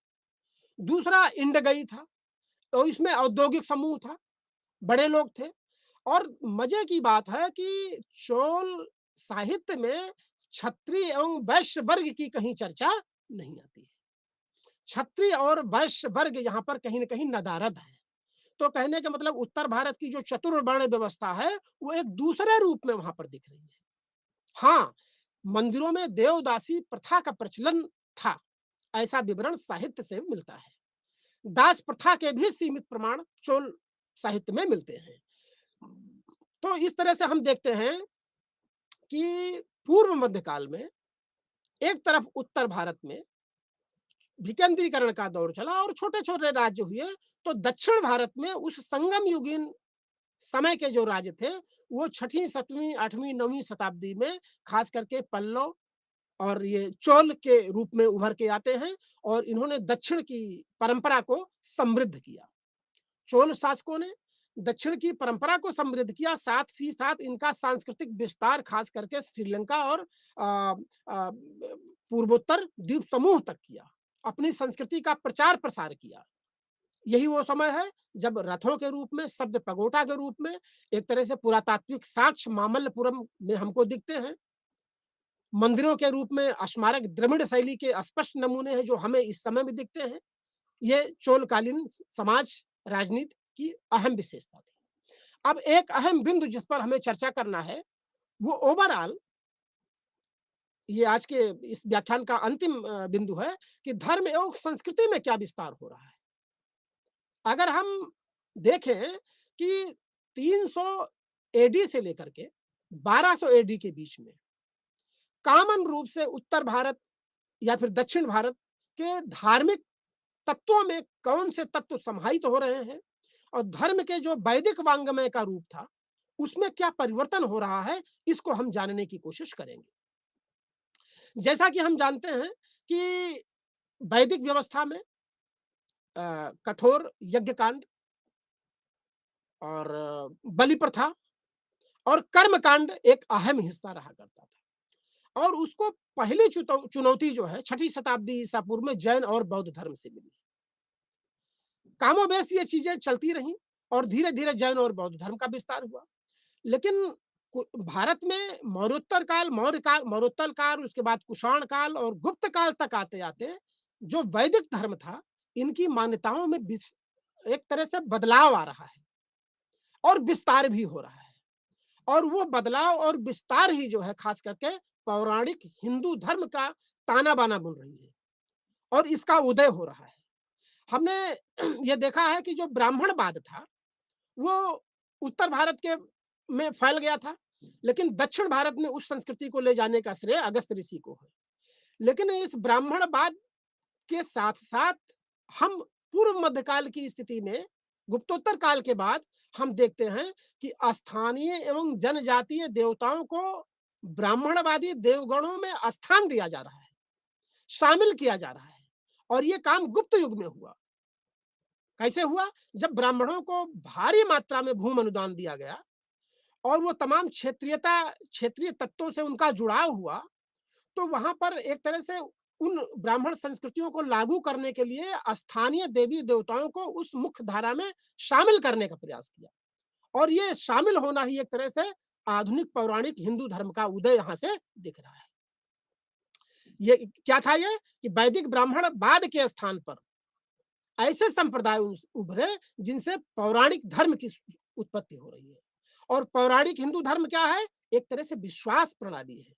दूसरा इंडगई था, तो इसमें औद्योगिक समूह था, बड़े लोग थे। और मजे की बात है कि चोल साहित्य में क्षत्रिय एवं वैश्य वर्ग की कहीं चर्चा नहीं आती है। क्षत्रिय और वैश्य वर्ग यहाँ पर कहीं न कहीं नदारद है। तो कहने का मतलब उत्तर भारत की जो चतुर्वर्ण व्यवस्था है, वो एक दूसरे रूप में वहाँ पर दिख रही है। हाँ, मंदिरों में देवदासी प्रथा का प्रचलन था, ऐसा विवरण साहित्य से मिलता है। दास प्रथा के भी सीमित प्रमाण चोल साहित्य में मिलते हैं। तो इस तरह से हम देखते हैं कि पूर्व मध्यकाल में एक तरफ उत्तर भारत में विकेंद्रीकरण का दौर चला और छोटे-छोटे राज्य हुए, तो दक्षिण भारत में उस संगम युगीन समय के जो राज्य थे, वो 6वीं, 7वीं, 8वीं, 9वीं शताब्दी में खास करके पल्लव और ये चोल के रूप में उभर के आते हैं और इन्होंने दक्षिण की परंपरा को समृद्ध किया। चोल शासकों ने दक्षिण की परंपरा को समृद्ध किया, साथ ही साथ इनका सांस्कृतिक विस्तार खास करके श्रीलंका और पूर्वोत्तर द्वीप समूह तक किया। अपनी संस्कृति का प्रचार-प्रसार किया। यही वो समय है जब रथों के रूप में, शब्द पगोटा के रूप में, एक तरह से पुरातात्विक साक्ष्य मामल्लपुरम में हमको दिखते हैं। मंदिरों के रूप में स्मारक द्रविड़ शैली के स्पष्ट नमूने हैं जो हमें इस समय भी दिखते हैं। ये चोलकालीन समाज राजनीति की अहम विशेषता थी। अब एक अहम बिंदु जिस पर हमें चर्चा करना है, वो ओवरऑल ये आज के इस व्याख्यान का अंतिम बिंदु है कि धर्म एवं संस्कृति में क्या विस्तार हो रहा है। अगर हम देखें कि 300 एडी से लेकर के 1200 एडी के बीच में कॉमन रूप से उत्तर भारत या फिर दक्षिण भारत के धार्मिक तत्वों में कौन से तत्व समाहित हो रहे हैं और धर्म के जो वैदिक वांग्मय का रूप था, उसमें क्या परिवर्तन हो रहा है, इसको हम जानने की कोशिश करेंगे। जैसा कि हम जानते हैं कि वैदिक व्यवस्था में कठोर यज्ञ कांड और बलि प्रथा और कर्म कांड एक अहम हिस्सा रहा करता था और उसको पहली चुनौती जो है 6वीं शताब्दी ईसा पूर्व में जैन और बौद्ध धर्म से मिली। कामोबेश ये चीजें चलती रहीं और धीरे-धीरे जैन और बौद्ध धर्म का विस्तार हुआ। लेकिन भारत में मौर्योत्तर काल, उसके बाद कुषाण काल और गुप्त काल तक आते-आते जो वैदिक धर्म था, इनकी मान्यताओं में एक तरह से बदलाव आ रहा है और विस्तार भी हो रहा है। और वो बदलाव और विस्तार ही जो है खास करके पौराणिक हिंदू धर्म का ताना-बाना बुन रही है और इसका उदय हो रहा है। हमने ये देखा है कि जो ब्राह्मणवाद था, वो उत्तर भारत के में फैल गया था, लेकिन दक्षिण भारत में उस संस्कृति को ले जाने का श्रेय अगस्त्य ऋषि को है। लेकिन इस ब्राह्मणवाद के साथ-साथ हम पूर्व मध्यकाल की स्थिति में गुप्तोत्तर काल के बाद हम देखते हैं कि स्थानीय एवं जनजातीय देवताओं को ब्राह्मणवादी देवगणों में स्थान दिया जा रहा है, शामिल किया जा रहा है। और ये काम गुप्त युग में हुआ। कैसे हुआ? जब ब्राह्मणों को भारी मात्रा में भूमि अनुदान दिया गया और वो तमाम क्षेत्रीय तत्वों से उनका जुड़ाव हुआ, तो वहां पर एक तरह से उन ब्राह्मण संस्कृतियों को लागू करने के लिए स्थानीय देवी देवताओं को उस मुख्य धारा में शामिल करने का प्रयास किया। और ये शामिल होना ही एक तरह से आधुनिक पौराणिक हिंदू धर्म का उदय यहां से दिख रहा है। ये क्या था? ये कि वैदिक ब्राह्मणवाद के स्थान पर ऐसे संप्रदाय उभरे जिनसे पौराणिक धर्म की उत्पत्ति हो रही है। और पौराणिक हिंदू धर्म क्या है? एक तरह से विश्वास प्रणाली है,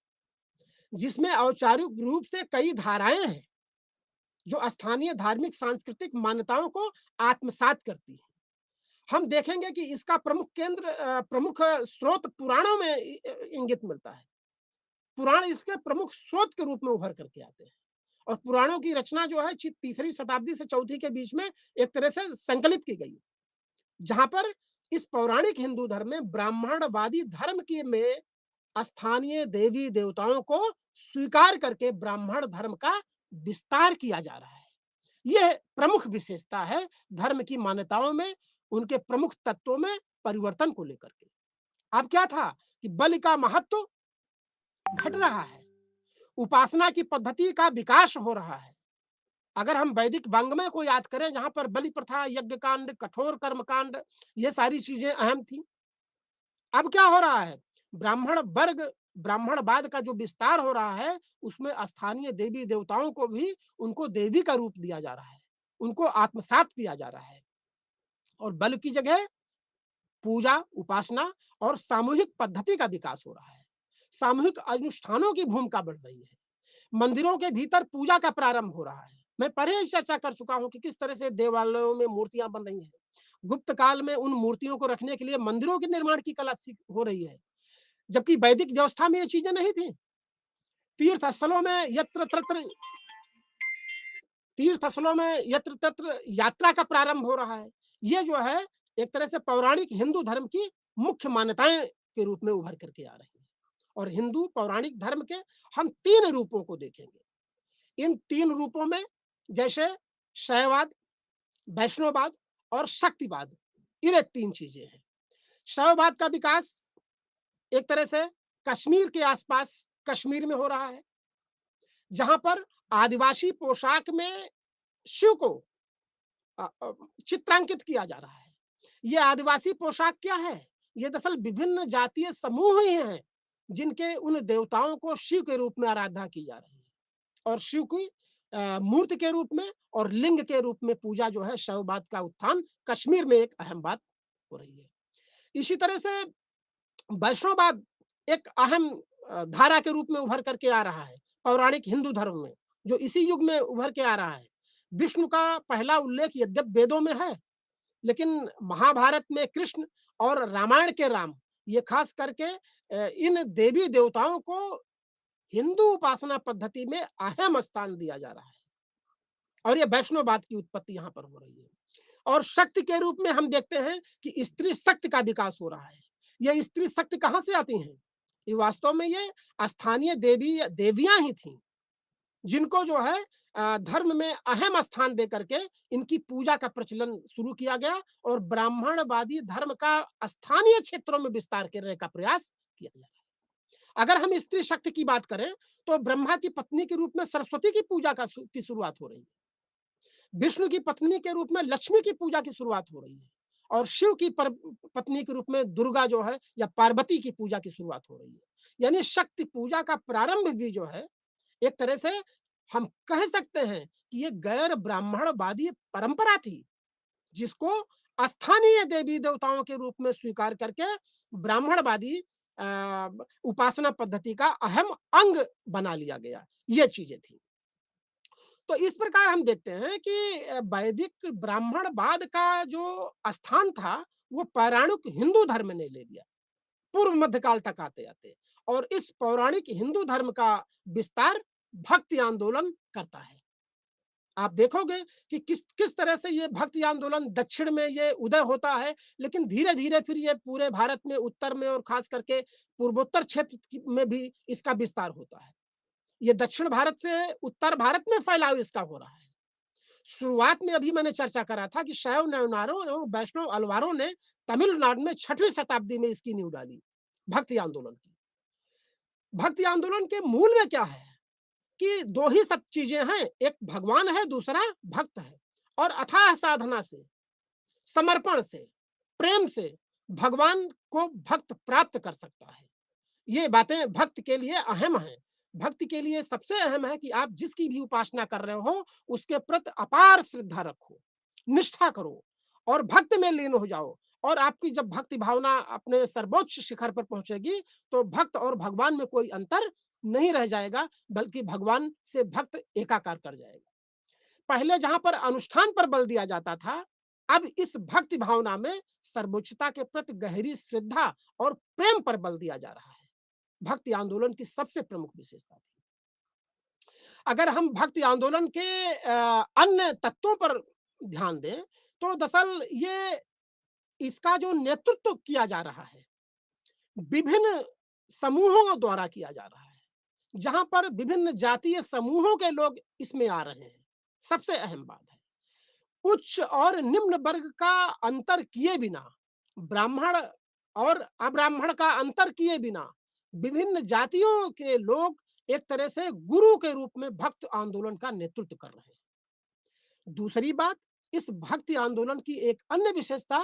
जिसमें औपचारिक रूप से कई धाराएं हैं जो स्थानीय धार्मिक सांस्कृतिक मान्यताओं को आत्मसात करती है। हम देखेंगे कि इसका प्रमुख स्रोत पुराणों में इंगित मिलता है। पुराण इसके प्रमुख स्रोत के रूप में उभर करके आते हैं। और पुराणों की रचना जो है तीसरी शताब्दी से चौथी के बीच में एक तरह से संकलित की गई, जहां पर इस पौराणिक हिंदू धर्म में ब्राह्मणवादी धर्म के में स्थानीय देवी देवताओं को स्वीकार करके ब्राह्मण धर्म का विस्तार किया जा रहा है। यह प्रमुख विशेषता है धर्म की मान्यताओं में, उनके प्रमुख तत्वों में परिवर्तन को लेकर के। अब क्या था कि बलि का महत्व घट रहा है, उपासना की पद्धति का विकास हो रहा है। अगर हम वैदिक वाङ्मय को याद करें, जहां पर बलि प्रथा, यज्ञ कांड, कठोर कर्म कांड, ये सारी चीजें अहम थी। अब क्या हो रहा है? ब्राह्मणवाद का जो विस्तार हो रहा है, उसमें स्थानीय देवी देवताओं को भी उनको देवी का रूप दिया जा रहा है, उनको आत्मसात किया जा रहा है। और बल की जगह पूजा, उपासना और सामूहिक पद्धति का विकास हो रहा है। सामूहिक अनुष्ठानों की भूमिका बढ़ रही है। मंदिरों के भीतर पूजा का प्रारंभ हो रहा है। मैं पहले ही चर्चा कर चुका हूं कि किस तरह से देवालयों में मूर्तियां बन रही हैं। गुप्त काल में उन मूर्तियों को रखने के लिए मंदिरों के निर्माण की कला हो रही है, जबकि वैदिक व्यवस्था में ये चीजें नहीं थी। तीर्थ स्थलों में यत्र तत्र तीर्थ स्थलों में यत्र तत्र यात्रा का प्रारंभ हो रहा है। ये जो है एक तरह से पौराणिक हिंदू धर्म की मुख्य मान्यताएं के रूप में उभर करके आ रही है। और हिंदू पौराणिक धर्म के हम तीन रूपों को देखेंगे। इन तीन रूपों में जैसे शैववाद, वैष्णववाद और शक्तिवाद, ये तीन चीजें हैं। शैववाद का विकास एक तरह से कश्मीर के आसपास, कश्मीर में हो रहा है, जहां पर आदिवासी पोशाक में शिव को चित्रांकित किया जा रहा है। ये आदिवासी पोशाक क्या है? ये दरअसल विभिन्न जातीय समूह ही हैं, जिनके उन देवताओं को शिव के रूप में आराधना की जा रही है। और शिव की मूर्ति के रूप में और लिंग के रूप में पूजा जो है, शैववाद का उत्थान कश्मीर में एक अहम बात हो रही है। इसी तरह से वैष्णववाद एक अहम धारा के रूप में उभर करके आ रहा है पौराणिक हिंदू धर्म में, जो इसी युग में उभर के आ रहा है। विष्णु का पहला उल्लेख यद्यप वेदों में है, लेकिन महाभारत में कृष्ण और रामायण के राम, ये खास करके इन देवी देवताओं को हिंदू उपासना पद्धति में अहम स्थान दिया जा रहा है। और ये वैष्णववाद की उत्पत्ति यहाँ पर हो रही है। और शक्ति के रूप में हम देखते हैं कि स्त्री शक्ति का विकास हो रहा है। ये स्त्री शक्ति कहाँ से आती हैं? ये वास्तव में ये स्थानीय देवियां ही थीं, जिनको जो है धर्म में अहम स्थान दे करके इनकी पूजा का प्रचलन शुरू किया गया और ब्राह्मणवादी धर्म का स्थानीय क्षेत्रों में विस्तार करने का प्रयास किया जा रहा है। अगर हम स्त्री शक्ति की बात करें, तो ब्रह्मा की पत्नी के रूप में सरस्वती की पूजा की शुरुआत हो रही है। विष्णु की पत्नी के रूप में लक्ष्मी की पूजा की शुरुआत हो रही है। और शिव की पत्नी के रूप में दुर्गा जो है या पार्वती की पूजा की शुरुआत हो रही है। यानी शक्ति पूजा का प्रारंभ भी जो है, एक तरह से हम कह सकते हैं कि ये गैर ब्राह्मणवादी परंपरा थी, जिसको स्थानीय देवी देवताओं के रूप में स्वीकार करके ब्राह्मणवादी उपासना पद्धति का अहम अंग बना लिया गया। ये चीजें थी। तो इस प्रकार हम देखते हैं कि वैदिक ब्राह्मणवाद का जो स्थान था, वो पौराणिक हिंदू धर्म ने ले लिया, पूर्व मध्यकाल तक आते आते। और इस पौराणिक हिंदू धर्म का विस्तार भक्ति आंदोलन करता है। आप देखोगे कि किस किस तरह से ये भक्ति आंदोलन दक्षिण में ये उदय होता है, लेकिन धीरे-धीरे फिर ये पूरे भारत में, उत्तर में और खास करके पूर्वोत्तर क्षेत्र में भी इसका विस्तार होता है। ये दक्षिण भारत से उत्तर भारत में फैलाव इसका हो रहा है। शुरुआत में अभी मैंने चर्चा करा था कि शैव नयनारों एवं वैष्णव अलवारों ने तमिलनाडु में 6वीं शताब्दी में इसकी नींव डाली, भक्ति आंदोलन की। भक्ति आंदोलन के मूल में क्या है कि 2 ही सब चीज़ें हैं, एक भगवान है, दूसरा भक्त है और अथाह साधना से, समर्पण से, प्रेम से भगवान को भक्त प्राप्त कर सकता है। ये बातें भक्त के लिए अहम हैं। भक्ति के लिए सबसे अहम है कि आप जिसकी भी उपासना कर रहे हो, उसके प्रति अपार श्रद्धा रखो, निष्ठा करो और भक्त में लीन हो जाओ। और आपकी जब भक्ति भावना अपने सर्वोच्च शिखर पर पहुंचेगी, तो भक्त और भगवान में कोई अंतर नहीं रह जाएगा, बल्कि भगवान से भक्त एकाकार कर जाएगा। पहले जहां पर अनुष्ठान पर बल दिया जाता था, अब इस भक्ति भावना में सर्वोच्चता के प्रति गहरी श्रद्धा और प्रेम पर बल दिया जा रहा है। भक्ति आंदोलन की सबसे प्रमुख विशेषता थी। अगर हम भक्ति आंदोलन के अन्य तत्वों पर ध्यान दें, तो दरअसल ये इसका जो नेतृत्व किया जा रहा है, विभिन्न समूहों द्वारा किया जा रहा है, जहां पर विभिन्न जातीय समूहों के लोग इसमें आ रहे हैं। सबसे अहम बात है, उच्च और निम्न वर्ग का अंतर किए बिना, ब्राह्मण और अब्राह्मण का अंतर किए बिना, विभिन्न जातियों के लोग एक तरह से गुरु के रूप में भक्त आंदोलन का नेतृत्व कर रहे हैं। दूसरी बात, इस भक्ति आंदोलन की एक अन्य विशेषता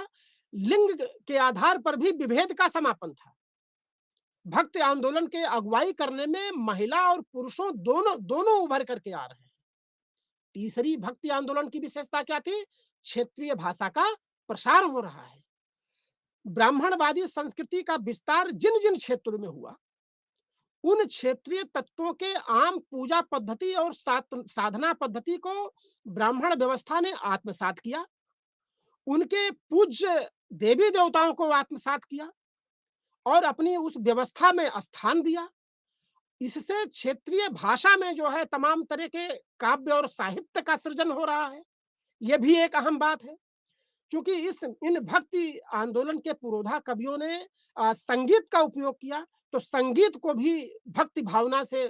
लिंग के आधार पर भी विभेद का समापन था। भक्ति आंदोलन के अगुवाई करने में महिला और पुरुषों दोनों दोनों उभर करके आ रहे हैं। तीसरी भक्ति आंदोलन की विशेषता क्या थी? क्षेत्रीय भाषा का प्रसार हो रहा है। ब्राह्मणवादी संस्कृति का विस्तार जिन जिन क्षेत्रों में हुआ, उन क्षेत्रीय तत्वों के आम पूजा पद्धति और साधना पद्धति को ब्राह्मण व्यवस्था ने आत्मसात किया। उनके पूज्य देवी देवताओं को आत्मसात किया और अपनी उस व्यवस्था में स्थान दिया। इससे क्षेत्रीय भाषा में जो है तमाम तरह के काव्य और साहित्य का सृजन हो रहा है। यह भी एक अहम बात है, क्योंकि इस इन भक्ति आंदोलन के पुरोधा कवियों ने संगीत का उपयोग किया, तो संगीत को भी भक्ति भावना से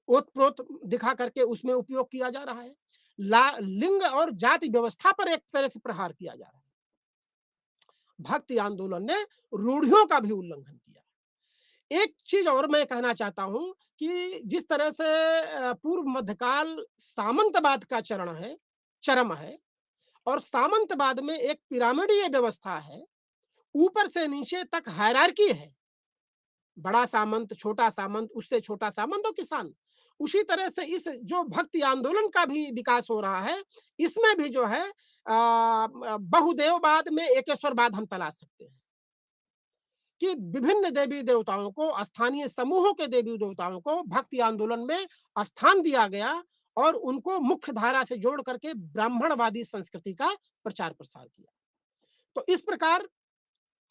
ओत-प्रोत दिखा करके उसमें उपयोग किया जा रहा है। लिंग और जाति व्यवस्था पर एक तरह से प्रहार किया जा रहा है। भक्ति आंदोलन ने रूढ़ियों का भी उल्लंघन किया। एक चीज और मैं कहना चाहता हूं कि जिस तरह से पूर्व मध्यकाल सामंतवाद का चरम है, और सामंतवाद में एक पिरामिडीय व्यवस्था है, ऊपर से नीचे तक हायरार्की है, बड़ा सामंत, छोटा सामंत, उससे छोटा सामंत और किसान। उसी तरह से इस जो भक्ति आंदोलन का भी विकास हो रहा है, इसमें भी जो है बहुदेववाद में एकेश्वरवाद हम तलाश सकते हैं कि विभिन्न देवी देवताओं को, स्थानीय समूहों के देवी देवताओं को भक्ति आंदोलन में स्थान दिया गया और उनको मुख्य धारा से जोड़ करके ब्राह्मणवादी संस्कृति का प्रचार प्रसार किया। तो इस प्रकार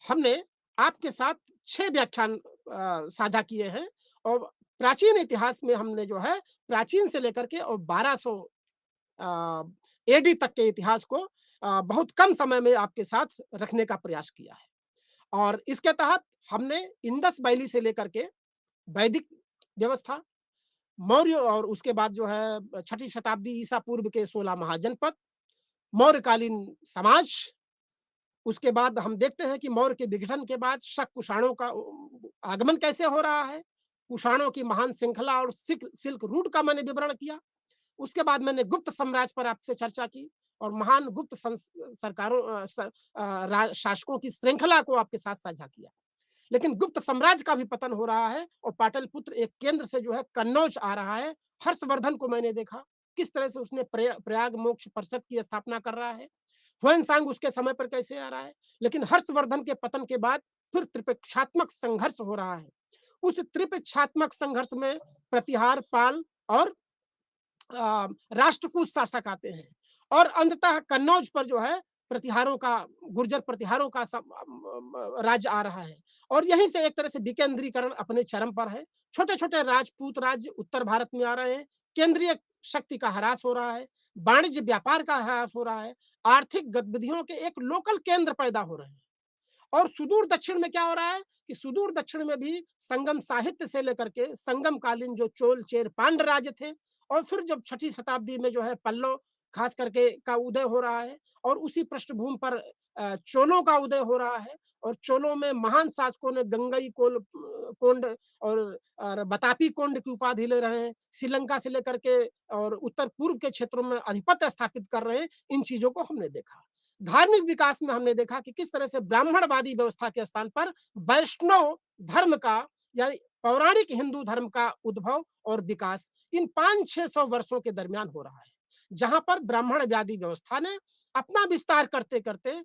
हमने आपके साथ 6 व्याख्यान साझा किए हैं और प्राचीन इतिहास में हमने जो है प्राचीन से लेकर के और 1200 एडी तक के इतिहास को बहुत कम समय में आपके साथ रखने का प्रयास किया है। और इसके तहत हमने इंडस वैली से लेकर के वैदिक व्यवस्था, मौर्य और उसके बाद जो है 6ठी शताब्दी ईसा पूर्व के 16 महाजनपद, मौर्यकालीन समाज, उसके बाद हम देखते हैं कि मौर्य के विघटन के बाद शक कुषाणों का आगमन कैसे हो रहा है, कुषाणों की महान श्रृंखला और सिल्क रूट का मैंने विवरण किया। उसके बाद मैंने गुप्त साम्राज्य पर आपसे चर्चा की और महान गुप्त सरकारों शासकों की श्रृंखला को आपके साथ साझा किया। लेकिन गुप्त साम्राज्य का भी पतन हो रहा है और पाटलिपुत्र एक केंद्र से जो है कन्नौज आ रहा है। हर्षवर्धन को मैंने देखा किस तरह से उसने प्रयाग मोक्ष परिषद की स्थापना कर रहा है। ह्वेनसांग उसके समय पर कैसे आ रहा है। लेकिन हर्षवर्धन के पतन के बाद फिर त्रिपक्षात्मक संघर्ष हो रहा है। उस त्रिपक्षात्मक संघर्ष में प्रतिहार, पाल और राष्ट्रकूट शासक आते हैं और अंततः कन्नौज पर जो है प्रतिहारों का, गुर्जर प्रतिहारों का राज्य आ रहा है और यहीं से एक तरह से विकेंद्रीकरण अपने चरम पर है। छोटे छोटे राजपूत राज्य उत्तर भारत में आ रहे हैं, केंद्रीय शक्ति का ह्रास हो रहा है, वाणिज्य व्यापार का ह्रास हो रहा है, आर्थिक गतिविधियों के एक लोकल केंद्र पैदा हो रहे हैं। और सुदूर दक्षिण में क्या हो रहा है कि सुदूर दक्षिण में भी संगम साहित्य से लेकर के संगम कालीन जो चोल चेर पांड्य राज्य थे, और फिर जब छठी शताब्दी में जो है पल्लव खास करके का उदय हो रहा है, और उसी पृष्ठभूमि पर चोलों का उदय हो रहा है। और चोलों में महान शासकों ने गंगई कोंड और बतापी कोंड की उपाधि ले रहे हैं, श्रीलंका से लेकर के और उत्तर पूर्व के क्षेत्रों में आधिपत्य स्थापित कर रहे हैं। इन चीजों को हमने देखा। धार्मिक विकास में हमने देखा कि किस तरह से ब्राह्मणवादी व्यवस्था के स्थान पर वैष्णव धर्म का, यानी पौराणिक हिंदू धर्म का उद्भव और विकास इन 500-600 वर्षों के दरमियान हो रहा है, जहां पर ब्राह्मणवादी व्यवस्था ने अपना विस्तार करते करते